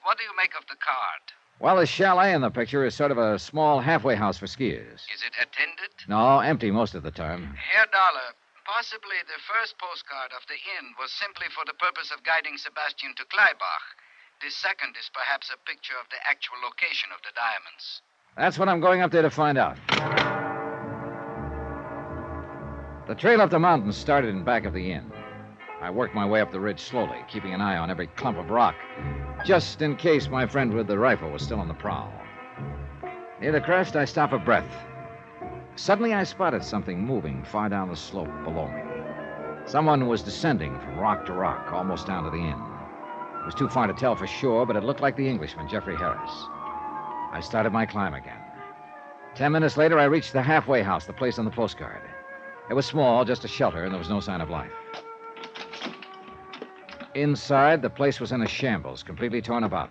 S3: What do you make of the card?
S2: Well, the chalet in the picture is sort of a small halfway house for skiers.
S3: Is it attended?
S2: No, empty most of the time.
S3: Herr Dollar, possibly the first postcard of the inn was simply for the purpose of guiding Sebastian to Kleibach. This second is perhaps a picture of the actual location of the diamonds.
S2: That's what I'm going up there to find out. The trail up the mountain started in back of the inn. I worked my way up the ridge slowly, keeping an eye on every clump of rock, just in case my friend with the rifle was still on the prowl. Near the crest, I stopped for breath. Suddenly, I spotted something moving far down the slope below me. Someone was descending from rock to rock, almost down to the inn. It was too far to tell for sure, but it looked like the Englishman, Jeffrey Harris. I started my climb again. 10 minutes later, I reached the halfway house, the place on the postcard. It was small, just a shelter, and there was no sign of life. Inside, the place was in a shambles, completely torn about.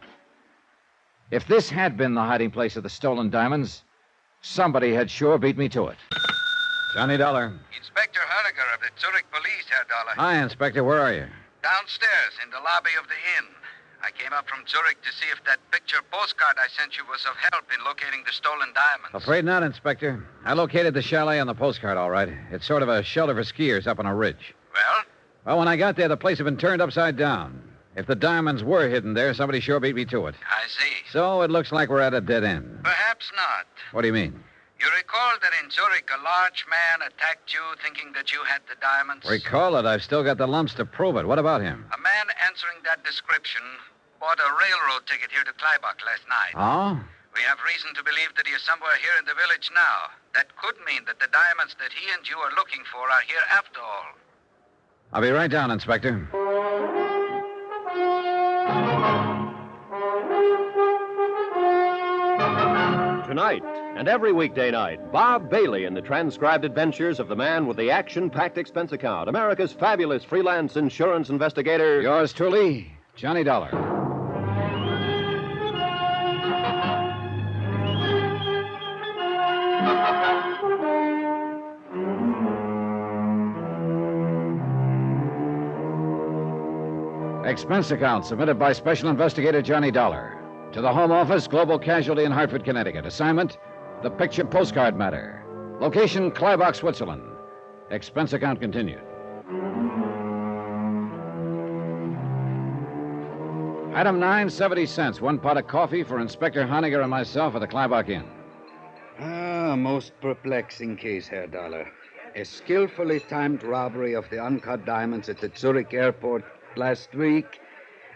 S2: If this had been the hiding place of the stolen diamonds, somebody had sure beat me to it.
S9: Johnny Dollar.
S3: Inspector Honegger of the Zurich Police, Herr Dollar.
S9: Hi, Inspector. Where are you?
S3: Downstairs in the lobby of the inn. I came up from Zurich to see if that picture postcard I sent you was of help in locating the stolen diamonds.
S9: Afraid not, Inspector. I located the chalet on the postcard, all right. It's sort of a shelter for skiers up on a ridge.
S3: Well?
S9: Well, when I got there, the place had been turned upside down. If the diamonds were hidden there, somebody sure beat me to it.
S3: I see.
S9: So it looks like we're at a dead end.
S3: Perhaps not.
S9: What do you mean?
S3: You recall that in Zurich, a large man attacked you thinking that you had the diamonds?
S9: Recall it. I've still got the lumps to prove it. What about him?
S3: A man answering that description bought a railroad ticket here to Kleibach last night.
S9: Oh?
S3: We have reason to believe that he is somewhere here in the village now. That could mean that the diamonds that he and you are looking for are here after all.
S9: I'll be right down, Inspector.
S1: Tonight and every weekday night, Bob Bailey in the transcribed adventures of the man with the action-packed expense account, America's fabulous freelance insurance investigator.
S2: Yours truly, Johnny Dollar. Expense account submitted by Special Investigator Johnny Dollar. To the Home Office, Global Casualty in Hartford, Connecticut. Assignment, the picture postcard matter. Location, Kleibach, Switzerland. Expense account continued. Item 9, 70 cents. 1 pot of coffee for Inspector Honegger and myself at the Kleibach Inn.
S4: Ah, most perplexing case, Herr Dollar. A skillfully timed robbery of the uncut diamonds at the Zurich airport last week,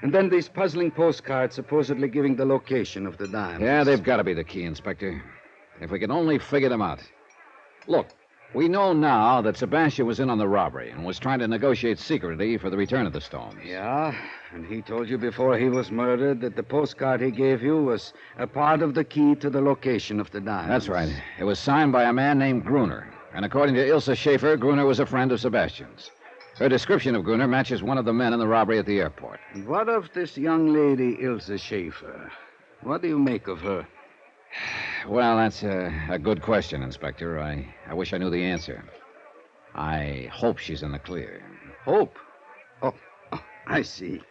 S4: and then these puzzling postcards supposedly giving the location of the diamonds.
S2: Yeah, they've got to be the key, Inspector. If we can only figure them out. Look, we know now that Sebastian was in on the robbery and was trying to negotiate secretly for the return of the stones.
S4: Yeah, and he told you before he was murdered that the postcard he gave you was a part of the key to the location of the diamonds.
S2: That's right. It was signed by a man named Gruner. And according to Ilse Schaefer, Gruner was a friend of Sebastian's. Her description of Gruner matches one of the men in the robbery at the airport.
S4: And what of this young lady, Ilse Schaefer? What do you make of her?
S2: Well, that's a good question, Inspector. I wish I knew the answer. I hope she's in the clear.
S4: Hope? Oh, I see.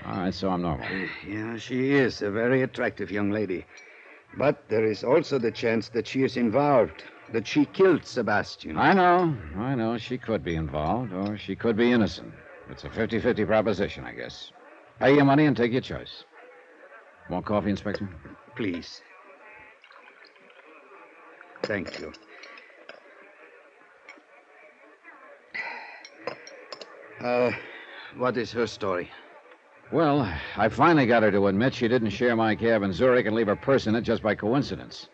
S2: All right, so I'm normal.
S4: Yeah, she is a very attractive young lady. But there is also the chance that she is involved, that she killed Sebastian.
S2: I know. She could be involved, or she could be innocent. It's a 50-50 proposition, I guess. Pay your money and take your choice. Want coffee, Inspector?
S4: Please. Thank you. What is her story?
S2: Well, I finally got her to admit she didn't share my cab in Zurich and leave her purse in it just by coincidence.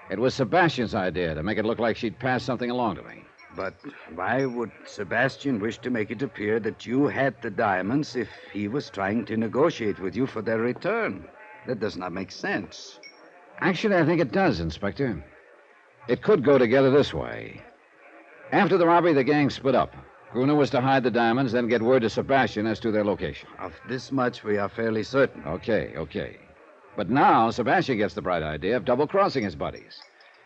S2: It was Sebastian's idea to make it look like she'd passed something along to me.
S4: But why would Sebastian wish to make it appear that you had the diamonds if he was trying to negotiate with you for their return? That does not make sense.
S2: Actually, I think it does, Inspector. It could go together this way. After the robbery, the gang split up. Gruner was to hide the diamonds, then get word to Sebastian as to their location.
S4: Of this much, we are fairly certain.
S2: Okay. But now, Sebastian gets the bright idea of double-crossing his buddies.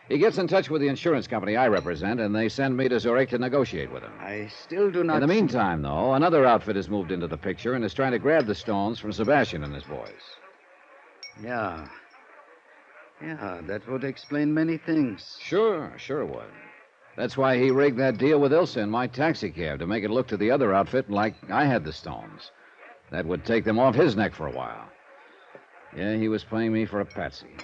S2: He gets in touch with the insurance company I represent, and they send me to Zurich to negotiate with him.
S4: I still do not...
S2: In the meantime, though, another outfit has moved into the picture and is trying to grab the stones from Sebastian and his boys.
S4: Yeah, that would explain many things.
S2: Sure it would. That's why he rigged that deal with Ilsa in my taxicab, to make it look to the other outfit like I had the stones. That would take them off his neck for a while. Yeah, he was playing me for a patsy.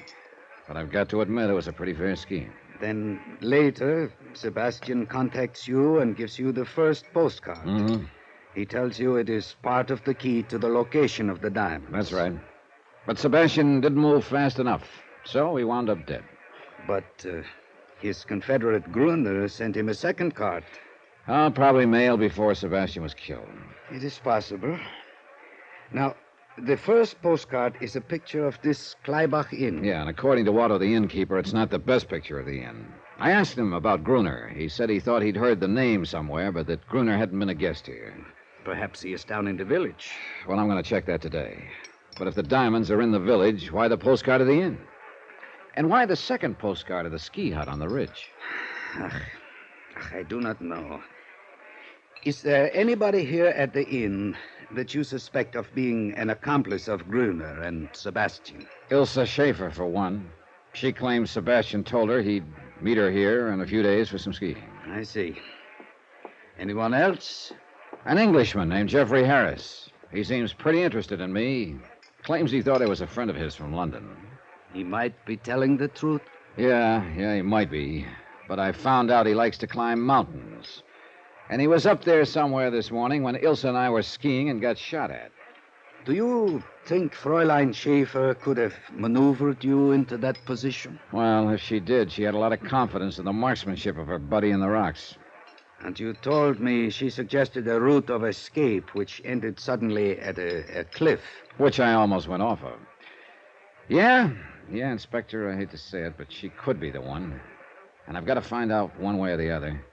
S2: But I've got to admit it was a pretty fair scheme.
S4: Then later, Sebastian contacts you and gives you the first postcard.
S2: Mm-hmm.
S4: He tells you it is part of the key to the location of the diamonds.
S2: That's right. But Sebastian didn't move fast enough, so he wound up dead.
S4: But his confederate Gruner sent him a second card.
S2: Probably mailed before Sebastian was killed.
S4: It is possible. Now, the first postcard is a picture of this Kleibach Inn.
S2: Yeah, and according to Watto, the innkeeper, it's not the best picture of the inn. I asked him about Gruner. He said he thought he'd heard the name somewhere, but that Gruner hadn't been a guest here.
S4: Perhaps he is down in the village.
S2: Well, I'm going to check that today. But if the diamonds are in the village, why the postcard of the inn? And why the second postcard of the ski hut on the ridge?
S4: I do not know. Is there anybody here at the inn that you suspect of being an accomplice of Gruner and Sebastian?
S2: Ilsa Schaefer, for one. She claims Sebastian told her he'd meet her here in a few days for some skiing.
S4: I see. Anyone else?
S2: An Englishman named Jeffrey Harris. He seems pretty interested in me. Claims he thought I was a friend of his from London.
S4: He might be telling the truth.
S2: Yeah, he might be. But I found out he likes to climb mountains. And he was up there somewhere this morning when Ilsa and I were skiing and got shot at.
S4: Do you think Fräulein Schaefer could have maneuvered you into that position?
S2: Well, if she did, she had a lot of confidence in the marksmanship of her buddy in the rocks.
S4: And you told me she suggested a route of escape which ended suddenly at a cliff.
S2: Which I almost went off of. Yeah, Inspector, I hate to say it, but she could be the one. And I've got to find out one way or the other.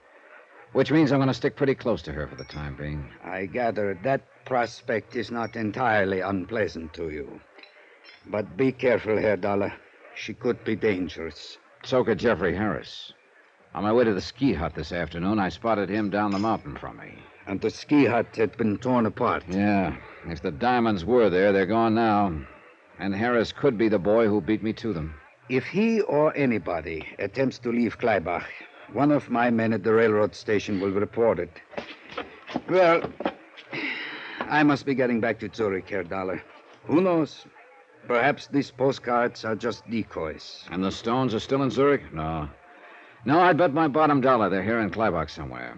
S2: Which means I'm going to stick pretty close to her for the time being.
S4: I gather that prospect is not entirely unpleasant to you. But be careful, Herr Dollar. She could be dangerous.
S2: So could Jeffrey Harris. On my way to the ski hut this afternoon, I spotted him down the mountain from me.
S4: And the ski hut had been torn apart.
S2: Yeah. If the diamonds were there, they're gone now. And Harris could be the boy who beat me to them.
S4: If he or anybody attempts to leave Kleibach, one of my men at the railroad station will report it. Well, I must be getting back to Zurich, Herr Dollar. Who knows? Perhaps these postcards are just decoys.
S2: And the stones are still in Zurich? No, I'd bet my bottom dollar they're here in Kleibach somewhere.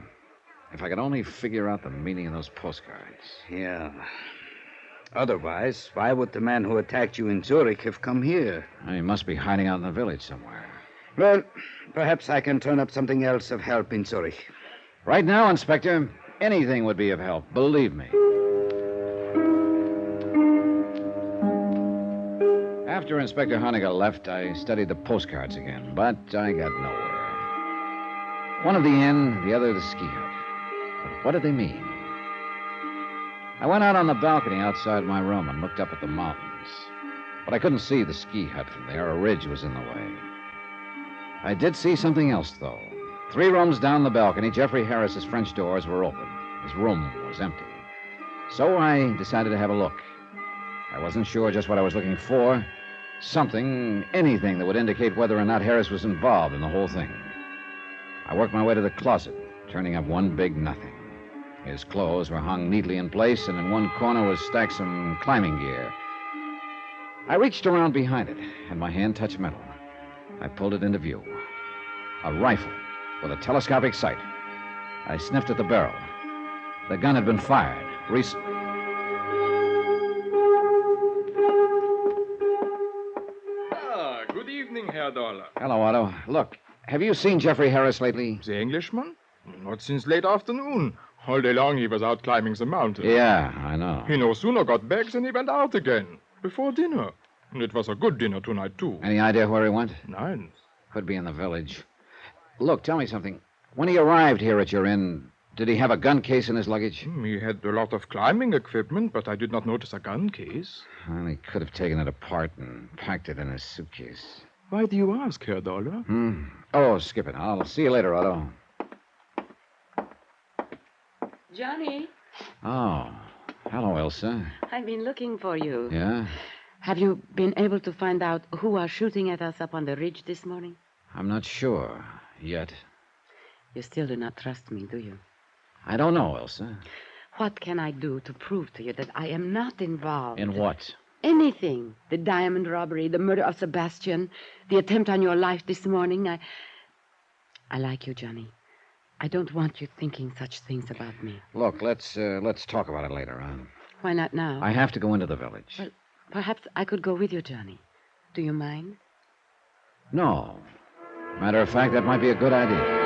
S2: If I could only figure out the meaning of those postcards.
S4: Yeah. Otherwise, why would the man who attacked you in Zurich have come here?
S2: He must be hiding out in the village somewhere.
S4: Well, perhaps I can turn up something else of help in Zurich.
S2: Right now, Inspector, anything would be of help, believe me. After Inspector Honecker left, I studied the postcards again, but I got nowhere. One of the inn, the other the ski hut. But what did they mean? I went out on the balcony outside my room and looked up at the mountains. But I couldn't see the ski hut from there. A ridge was in the way. I did see something else, though. 3 rooms down the balcony, Jeffrey Harris's French doors were open. His room was empty. So I decided to have a look. I wasn't sure just what I was looking for, Something, anything that would indicate whether or not Harris was involved in the whole thing. I worked my way to the closet, turning up one big nothing. His clothes were hung neatly in place, and in one corner was stacked some climbing gear. I reached around behind it, and my hand touched metal. I pulled it into view. A rifle with a telescopic sight. I sniffed at the barrel. The gun had been fired recently.
S7: Good evening, Herr Dollar.
S2: Hello, Otto. Look, have you seen Jeffrey Harris lately?
S7: The Englishman? Not since late afternoon. All day long he was out climbing the mountain.
S2: Yeah, I know.
S7: He no sooner got back than he went out again. Before dinner. And it was a good dinner tonight, too.
S2: Any idea where he went?
S7: Nine.
S2: Could be in the village. Look, tell me something. When he arrived here at your inn, did he have a gun case in his luggage?
S7: He had a lot of climbing equipment, but I did not notice a gun case.
S2: Well, he could have taken it apart and packed it in his suitcase.
S7: Why do you ask, Herr Dollar?
S2: Oh, skip it. I'll see you later, Otto.
S5: Johnny,
S2: Oh, hello, Elsa.
S5: I've been looking for you.
S2: Yeah?
S5: Have you been able to find out who are shooting at us up on the ridge this morning?
S2: I'm not sure yet.
S5: You still do not trust me, do you?
S2: I don't know, Elsa.
S5: What can I do to prove to you that I am not involved?
S2: In what?
S5: Anything. The diamond robbery, the murder of Sebastian, the attempt on your life this morning. I like you, Johnny. I don't want you thinking such things about me.
S2: Look, let's talk about it later on.
S5: Why not now?
S2: I have to go into the village.
S5: Well, perhaps I could go with you, Johnny. Do you mind?
S2: No. Matter of fact, that might be a good idea.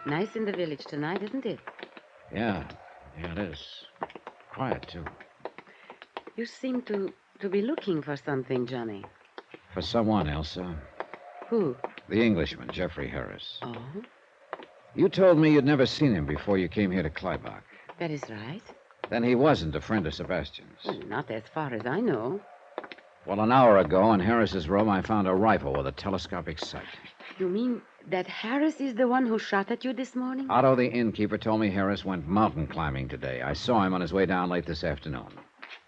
S5: Nice in the village tonight, isn't it?
S2: Yeah, it is. Quiet, too.
S5: You seem to be looking for something, Johnny.
S2: For someone, Elsa.
S5: Who?
S2: The Englishman, Jeffrey Harris.
S5: Oh,
S2: You told me you'd never seen him before you came here to Kleibach.
S5: that is right.
S2: Then he wasn't a friend of Sebastian's.
S5: Well, not as far as I know.
S2: Well, an hour ago in Harris's room, I found a rifle with a telescopic sight.
S5: You mean that Harris is the one who shot at you this morning?
S2: Otto, the innkeeper, told me Harris went mountain climbing today. I saw him on his way down late this afternoon.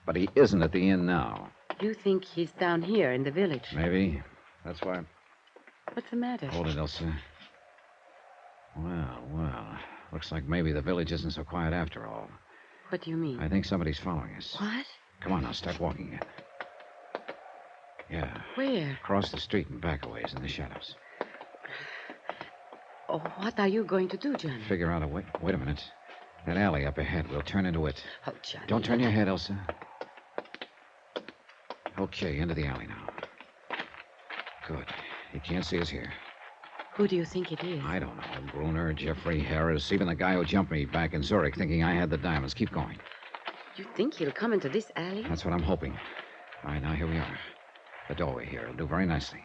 S2: But he isn't at the inn now.
S5: You think he's down here in the village?
S2: Maybe. That's why.
S5: What's the matter?
S2: Hold it, Elsa. Well. Looks like maybe the village isn't so quiet after all.
S5: What do you mean?
S2: I think somebody's following us.
S5: What?
S2: Come on now, start walking it. Yeah.
S5: Where?
S2: Across the street and back a ways in the shadows.
S5: Oh, what are you going to do, Johnny?
S2: Figure out a way. Wait a minute. That alley up ahead. We'll turn into it.
S5: Oh, Johnny.
S2: Don't turn your head, Elsa. Okay, into the alley now. Good. He can't see us here.
S5: Who do you think it is?
S2: I don't know. Gruner, Jeffrey Harris, even the guy who jumped me back in Zurich thinking I had the diamonds. Keep going.
S5: You think he'll come into this alley?
S2: That's what I'm hoping. All right, now here we are. The doorway here. It'll do very nicely.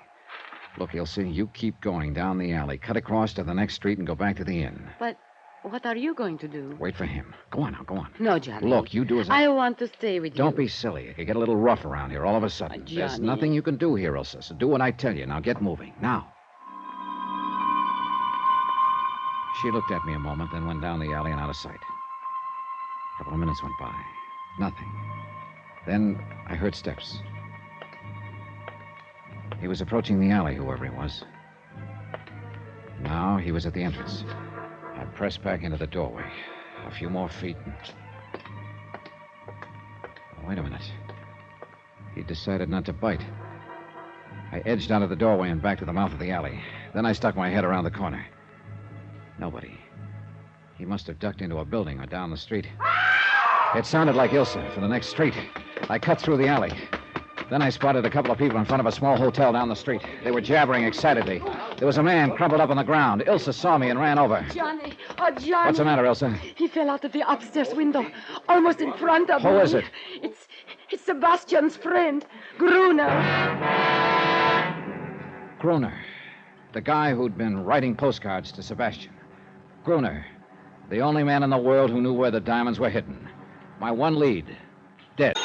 S2: Look, Elsa, you keep going down the alley. Cut across to the next street and go back to the inn.
S5: But what are you going to do?
S2: Wait for him. Go on now, go on.
S5: No, Johnny.
S2: Look, you do as
S5: I want to stay with you.
S2: Don't be silly. It could get a little rough around here all of a sudden. There's
S5: Johnny.
S2: nothing you can do here, Elsa, so do what I tell you. Now get moving. Now. She looked at me a moment, then went down the alley and out of sight. A couple of minutes went by. Nothing. Then I heard steps. He was approaching the alley, whoever he was. Now he was at the entrance. I pressed back into the doorway. A few more feet. Wait a minute. He decided not to bite. I edged out of the doorway and back to the mouth of the alley. Then I stuck my head around the corner. Nobody. He must have ducked into a building or down the street. It sounded like Ilsa from the next street. I cut through the alley. Then I spotted a couple of people in front of a small hotel down the street. They were jabbering excitedly. There was a man crumpled up on the ground. Ilsa saw me and ran over.
S5: Johnny. Oh, Johnny.
S2: What's the matter, Ilsa?
S5: He fell out of the upstairs window, almost in front of me.
S2: Who is it?
S5: It's Sebastian's friend, Gruner.
S2: Gruner. The guy who'd been writing postcards to Sebastian. Gruner. The only man in the world who knew where the diamonds were hidden. My one lead. Dead.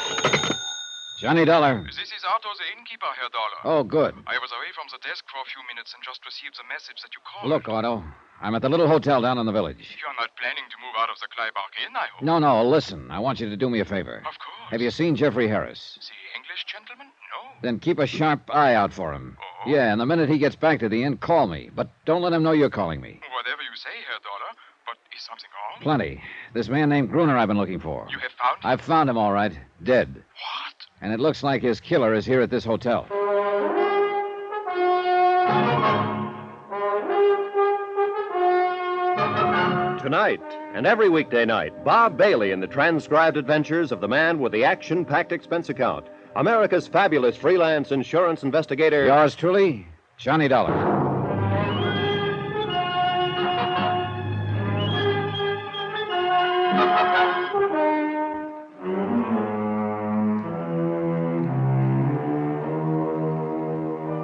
S2: Johnny Dollar.
S10: This is Otto, the innkeeper, Herr Dollar.
S2: Oh, good.
S10: I was away from the desk for a few minutes and just received the message that you called.
S2: Look, Otto, I'm at the little hotel down in the village.
S10: You're not planning to move guard of the Kleibach Inn, I hope.
S9: No, listen. I want you to do me a favor.
S10: Of course.
S9: Have you seen Jeffrey Harris?
S10: The English gentleman? No.
S9: Then keep a sharp eye out for him.
S10: Oh.
S9: Yeah, and the minute he gets back to the inn, call me. But don't let him know you're calling me.
S10: Whatever you say, Herr Dollar. But is something wrong?
S9: Plenty. This man named Gruner I've been looking for.
S10: You have found him?
S9: I've found him, all right. Dead.
S10: What?
S9: And it looks like his killer is here at this hotel.
S1: Tonight and every weekday night, Bob Bailey in the transcribed adventures of the man with the action-packed expense account, America's fabulous freelance insurance investigator.
S9: Yours truly, Johnny Dollar.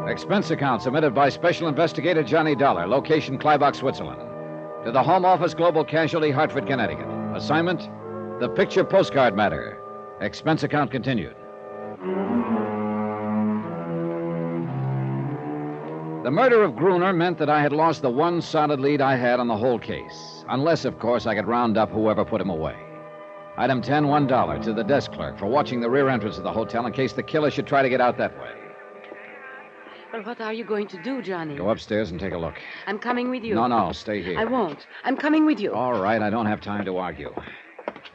S9: Expense account submitted by Special Investigator Johnny Dollar, location Kleibach, Switzerland. To the Home Office, Global Casualty, Hartford, Connecticut. Assignment, the picture postcard matter. Expense account continued. The murder of Gruner meant that I had lost the one solid lead I had on the whole case. Unless, of course, I could round up whoever put him away. Item 10, $1 to the desk clerk for watching the rear entrance of the hotel in case the killer should try to get out that way.
S5: Well, what are you going to do, Johnny?
S9: Go upstairs and take a look.
S5: I'm coming with you.
S9: No, stay here.
S5: I won't. I'm coming with you.
S9: All right, I don't have time to argue.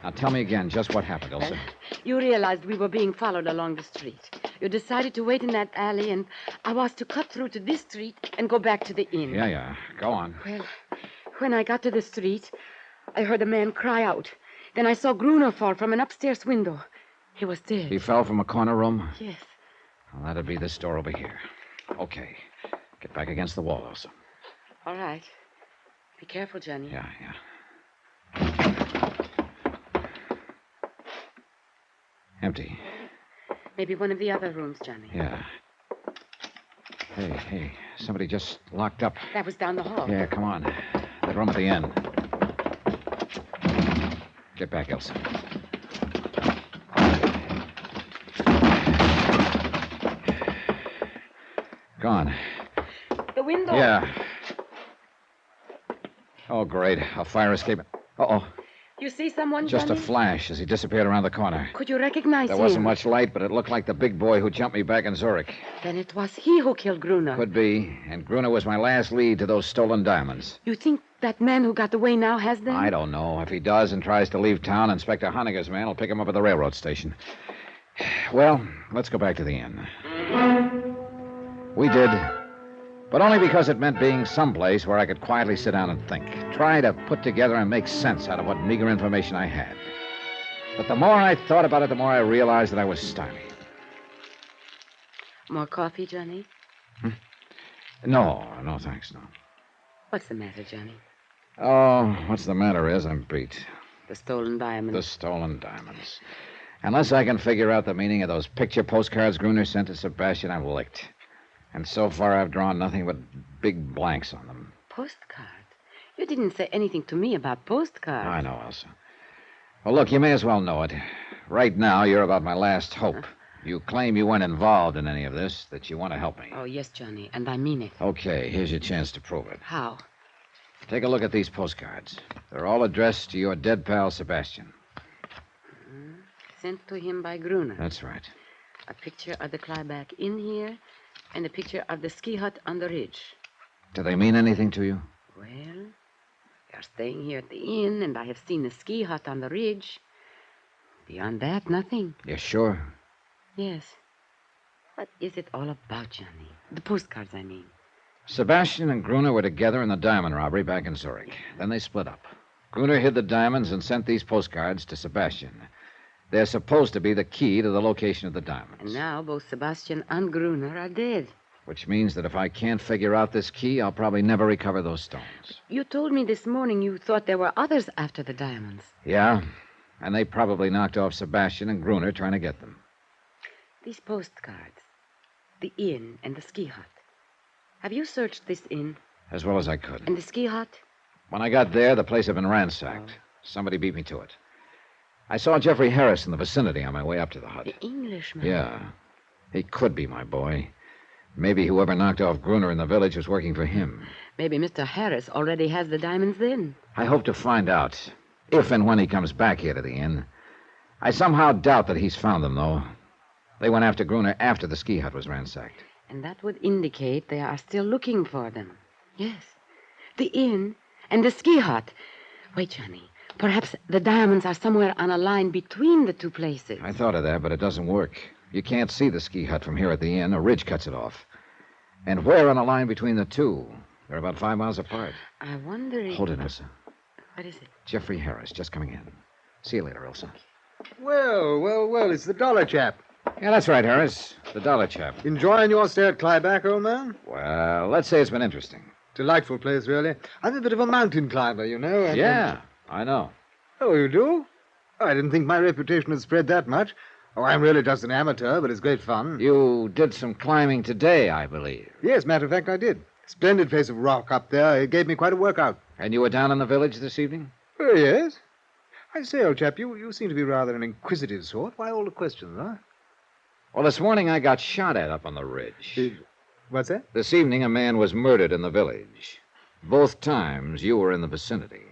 S9: Now tell me again just what happened, Elsa.
S5: You realized we were being followed along the street. You decided to wait in that alley, and I was to cut through to this street and go back to the inn.
S9: Yeah. Go on.
S5: Well, when I got to the street, I heard a man cry out. Then I saw Gruner fall from an upstairs window. He was dead.
S9: He fell from a corner room?
S5: Yes.
S9: Well, that'd be this door over here. Okay. Get back against the wall, Elsa.
S5: All right. Be careful, Johnny.
S9: Yeah. Empty.
S5: Maybe one of the other rooms, Johnny.
S9: Yeah. Hey. Somebody just locked up.
S5: That was down the hall.
S9: Yeah, come on. That room at the end. Get back, Elsa. Go on.
S5: The window.
S9: Yeah. Oh, great. A fire escape. Uh-oh.
S5: You see someone,
S9: Just
S5: Johnny?
S9: a flash as he disappeared around the corner.
S5: Could you recognize
S9: There
S5: him?
S9: wasn't much light, but it looked like the big boy who jumped me back in Zurich.
S5: Then it was he who killed Gruner.
S9: Could be. And Gruner was my last lead to those stolen diamonds.
S5: You think that man who got away now has them?
S9: I don't know. If he does and tries to leave town, Inspector Honegger's man will pick him up at the railroad station. Well, let's go back to the inn. We did, but only because it meant being someplace where I could quietly sit down and think. Try to put together and make sense out of what meager information I had. But the more I thought about it, the more I realized that I was stymied.
S5: More coffee, Johnny?
S9: No, thanks, no.
S5: What's the matter, Johnny?
S9: Oh, what's the matter is I'm beat.
S5: The stolen diamonds.
S9: The stolen diamonds. Unless I can figure out the meaning of those picture postcards Gruner sent to Sebastian, I'm licked. And so far, I've drawn nothing but big blanks on them.
S5: Postcard? You didn't say anything to me about postcards.
S9: I know, Elsa. Well, look, you may as well know it. Right now, you're about my last hope. You claim you weren't involved in any of this, that you want to help me.
S5: Oh, yes, Johnny, and I mean it.
S9: Okay, here's your chance to prove it.
S5: How?
S9: Take a look at these postcards. They're all addressed to your dead pal, Sebastian.
S5: Sent to him by Gruner.
S9: That's right.
S5: A picture of the Kleibach Inn here, and a picture of the ski hut on the ridge.
S9: Do they mean anything to you?
S5: Well, we are staying here at the inn, and I have seen the ski hut on the ridge. Beyond that, nothing.
S9: You're sure?
S5: Yes. What is it all about, Johnny? The postcards, I mean.
S9: Sebastian and Gruner were together in the diamond robbery back in Zurich. Then they split up. Gruner hid the diamonds and sent these postcards to Sebastian. They're supposed to be the key to the location of the diamonds.
S5: And now both Sebastian and Gruner are dead.
S9: Which means that if I can't figure out this key, I'll probably never recover those stones.
S5: You told me this morning you thought there were others after the diamonds.
S9: Yeah, and they probably knocked off Sebastian and Gruner trying to get them.
S5: These postcards, the inn and the ski hut. Have you searched this inn?
S9: As well as I could.
S5: And the ski hut?
S9: When I got there, the place had been ransacked. Somebody beat me to it. I saw Jeffrey Harris in the vicinity on my way up to the hut.
S5: The Englishman?
S9: Yeah. He could be my boy. Maybe whoever knocked off Gruner in the village was working for him.
S5: Maybe Mr. Harris already has the diamonds then.
S9: I hope to find out. If and when he comes back here to the inn. I somehow doubt that he's found them, though. They went after Gruner after the ski hut was ransacked.
S5: And that would indicate they are still looking for them. Yes. The inn and the ski hut. Wait, Johnny. Perhaps the diamonds are somewhere on a line between the two places.
S9: I thought of that, but it doesn't work. You can't see the ski hut from here at the inn. A ridge cuts it off. And where on a line between the two? They're about 5 miles apart.
S5: I wonder if...
S9: Hold it, Elsa.
S5: What is it?
S9: Jeffrey Harris, just coming in. See you later, Elsa.
S8: Well, it's the dollar chap.
S9: Yeah, that's right, Harris. The dollar chap.
S8: Enjoying your stay at Clyback, old man?
S9: Well, let's say it's been interesting.
S8: Delightful place, really. I'm a bit of a mountain climber, you know. And,
S9: yeah, I know.
S8: Oh, you do? Oh, I didn't think my reputation had spread that much. Oh, I'm really just an amateur, but it's great fun.
S9: You did some climbing today, I believe.
S8: Yes, matter of fact, I did. Splendid face of rock up there. It gave me quite a workout.
S9: And you were down in the village this evening?
S8: Oh, yes. I say, old chap, you seem to be rather an inquisitive sort. Why all the questions, huh?
S9: Well, this morning I got shot at up on the ridge.
S8: What's that?
S9: This evening a man was murdered in the village. Both times you were in the vicinity.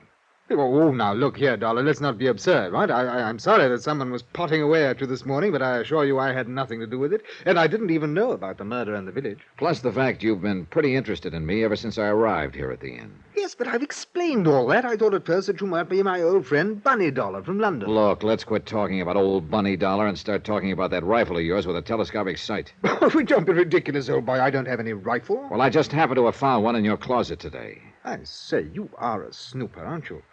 S8: Oh, now, look here, Dollar. Let's not be absurd, right? I'm sorry that someone was potting away at you this morning, but I assure you I had nothing to do with it, and I didn't even know about the murder in the village.
S9: Plus the fact you've been pretty interested in me ever since I arrived here at the inn.
S8: Yes, but I've explained all that. I thought at first that you might be my old friend Bunny Dollar from London.
S9: Look, let's quit talking about old Bunny Dollar and start talking about that rifle of yours with a telescopic sight.
S8: Oh, don't be ridiculous, old boy. I don't have any rifle.
S9: Well, I just happened to have found one in your closet today.
S8: I say, you are a snooper, aren't you?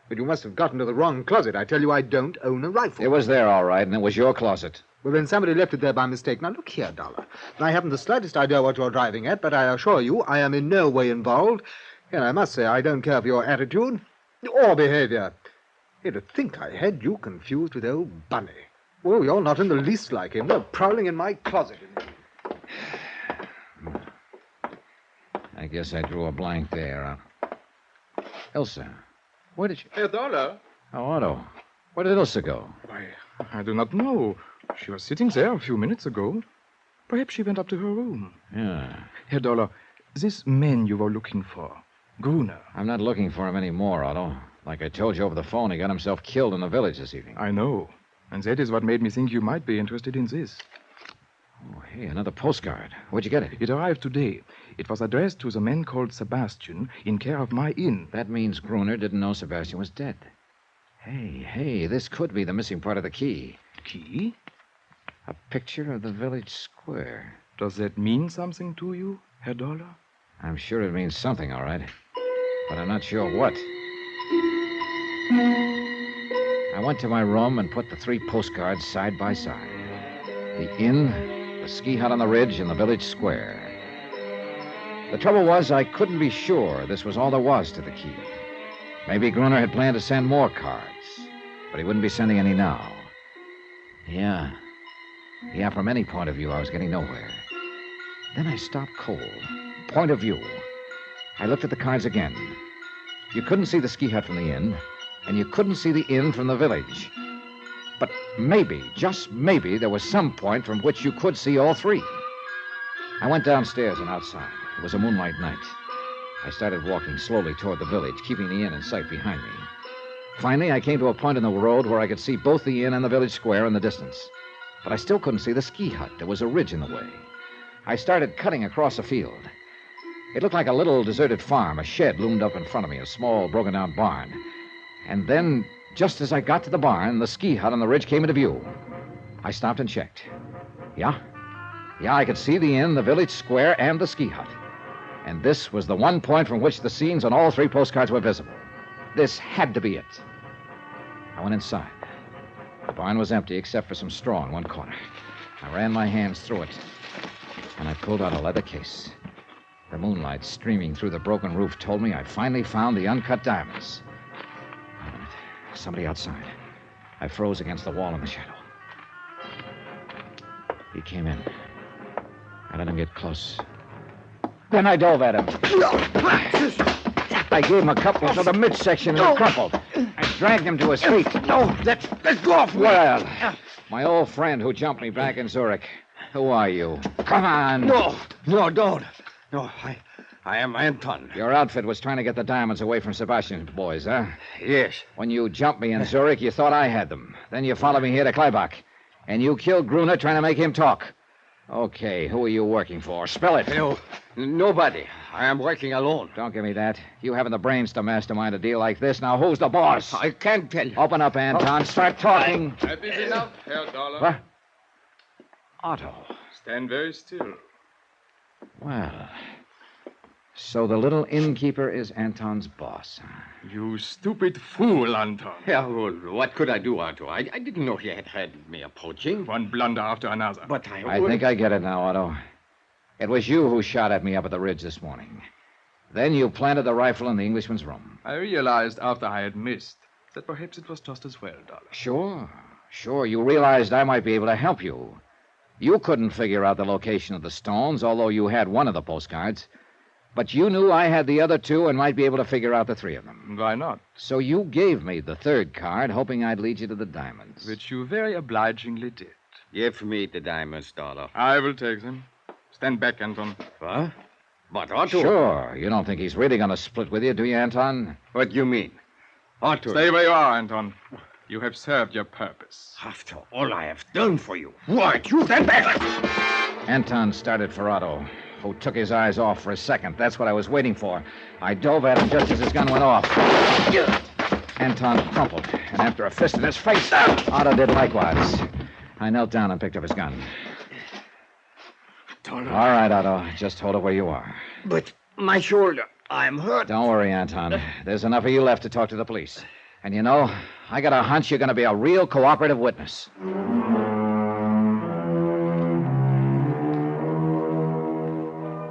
S8: But you must have gotten to the wrong closet. I tell you, I don't own a rifle.
S9: It was there, all right, and it was your closet.
S8: Well, then somebody left it there by mistake. Now, look here, Dollar. I haven't the slightest idea what you're driving at, but I assure you I am in no way involved. And I must say I don't care for your attitude or behavior. You'd think I had you confused with old Bunny. Well, you're not in the least like him. They're prowling in my closet.
S9: I guess I drew a blank there. Elsa, where did you...
S7: Herr Dollar.
S9: Oh, Otto. Where did Elsa go?
S7: Why, I do not know. She was sitting there a few minutes ago. Perhaps she went up to her room.
S9: Yeah.
S7: Herr Dollar, this man you were looking for, Gruner.
S9: I'm not looking for him anymore, Otto. Like I told you over the phone, he got himself killed in the village this evening.
S7: I know. And that is what made me think you might be interested in this.
S9: Oh, hey, another postcard. Where'd you get it?
S7: It arrived today. It was addressed to the man called Sebastian in care of my inn.
S9: That means Gruner didn't know Sebastian was dead. Hey, this could be the missing part of the key.
S7: Key?
S9: A picture of the village square.
S7: Does that mean something to you, Herr Dollar?
S9: I'm sure it means something, all right. But I'm not sure what. I went to my room and put the 3 postcards side by side. The inn, the ski hut on the ridge, and the village square. The trouble was I couldn't be sure this was all there was to the key. Maybe Gruner had planned to send more cards, but he wouldn't be sending any now. Yeah, from any point of view, I was getting nowhere. Then I stopped cold. Point of view. I looked at the cards again. You couldn't see the ski hut from the inn, and you couldn't see the inn from the village. But maybe, just maybe, there was some point from which you could see all 3. I went downstairs and outside. It was a moonlight night. I started walking slowly toward the village, keeping the inn in sight behind me. Finally, I came to a point in the road where I could see both the inn and the village square in the distance. But I still couldn't see the ski hut. There was a ridge in the way. I started cutting across a field. It looked like a little deserted farm. A shed loomed up in front of me, a small, broken-down barn. And then, just as I got to the barn, the ski hut on the ridge came into view. I stopped and checked. Yeah, I could see the inn, the village square, and the ski hut. And this was the one point from which the scenes on all 3 postcards were visible. This had to be it. I went inside. The barn was empty except for some straw in one corner. I ran my hands through it, and I pulled out a leather case. The moonlight streaming through the broken roof told me I'd finally found the uncut diamonds. Wait a minute. Somebody outside. I froze against the wall in the shadow. He came in. I let him get close. Then I dove at him. I gave him a couple to the midsection and he crumpled. I dragged him to his feet.
S8: No, let's go off.
S9: Well, my old friend who jumped me back in Zurich. Who are you? Come on.
S8: No, don't. No,
S6: I am Anton.
S9: Your outfit was trying to get the diamonds away from Sebastian's boys, huh?
S6: Yes.
S9: When you jumped me in Zurich, you thought I had them. Then you followed me here to Kleibach. And you killed Gruner trying to make him talk. Okay, who are you working for? Spell it.
S6: No, nobody. I am working alone.
S9: Don't give me that. You haven't the brains to mastermind a deal like this. Now, who's the boss?
S6: I can't tell you.
S9: Open up, Anton. Start talking.
S7: That is enough, Herr Dollar.
S9: What? Otto.
S7: Stand very still.
S9: Well, so the little innkeeper is Anton's boss.
S7: You stupid fool, Anton.
S6: Yeah, well, what could I do, Otto? I didn't know he had me approaching.
S7: One blunder after another.
S6: But
S9: I think I get it now, Otto. It was you who shot at me up at the ridge this morning. Then you planted the rifle in the Englishman's room.
S7: I realized after I had missed that perhaps it was just as well, Dollar.
S9: Sure. You realized I might be able to help you. You couldn't figure out the location of the stones, although you had one of the postcards. But you knew I had the other two and might be able to figure out the three of them.
S7: Why not?
S9: So you gave me the third card, hoping I'd lead you to the diamonds.
S7: Which you very obligingly did.
S6: Give me the diamonds, Dollar.
S7: I will take them. Stand back, Anton.
S6: What? But Otto...
S9: Sure. You don't think he's really going to split with you, do you, Anton?
S6: What do you mean? Otto...
S7: Stay where you are, Anton. You have served your purpose.
S6: After all I have done for you, what? You stand back!
S9: Anton started for Otto, who took his eyes off for a second. That's what I was waiting for. I dove at him just as his gun went off. Anton crumpled, and after a fist in his face, Otto did likewise. I knelt down and picked up his gun. All right, Otto. Just hold it where you are.
S6: But my shoulder, I'm hurt.
S9: Don't worry, Anton. There's enough of you left to talk to the police. And you know, I got a hunch you're going to be a real cooperative witness.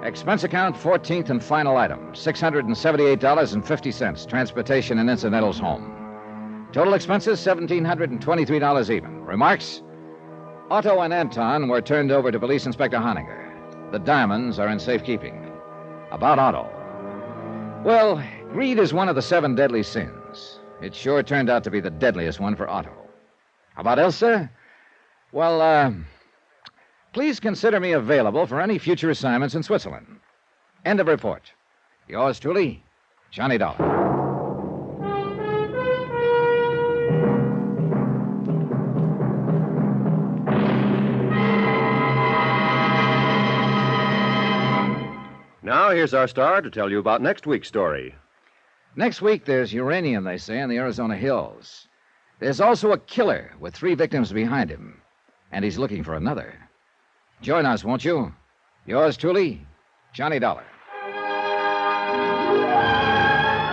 S9: Expense account, 14th and final item, $678.50, transportation and incidentals home. Total expenses, $1,723 even. Remarks? Otto and Anton were turned over to Police Inspector Honegger. The diamonds are in safekeeping. About Otto. Well, greed is one of the 7 deadly sins. It sure turned out to be the deadliest one for Otto. About Elsa? Well, please consider me available for any future assignments in Switzerland. End of report. Yours truly, Johnny Dollar.
S1: Now, here's our star to tell you about next week's story.
S9: Next week, there's uranium, they say, in the Arizona hills. There's also a killer with 3 victims behind him, and he's looking for another. Join us, won't you? Yours truly, Johnny Dollar.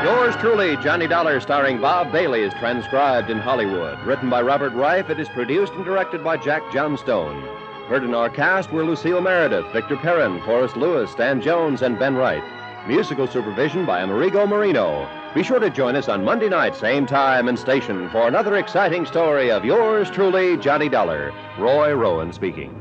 S1: Yours truly, Johnny Dollar, starring Bob Bailey, is transcribed in Hollywood. Written by Robert Reif, it is produced and directed by Jack Johnstone. Heard in our cast were Lucille Meredith, Victor Perrin, Forrest Lewis, Stan Jones, and Ben Wright. Musical supervision by Amerigo Marino. Be sure to join us on Monday night, same time and station, for another exciting story of yours truly, Johnny Dollar. Roy Rowan speaking.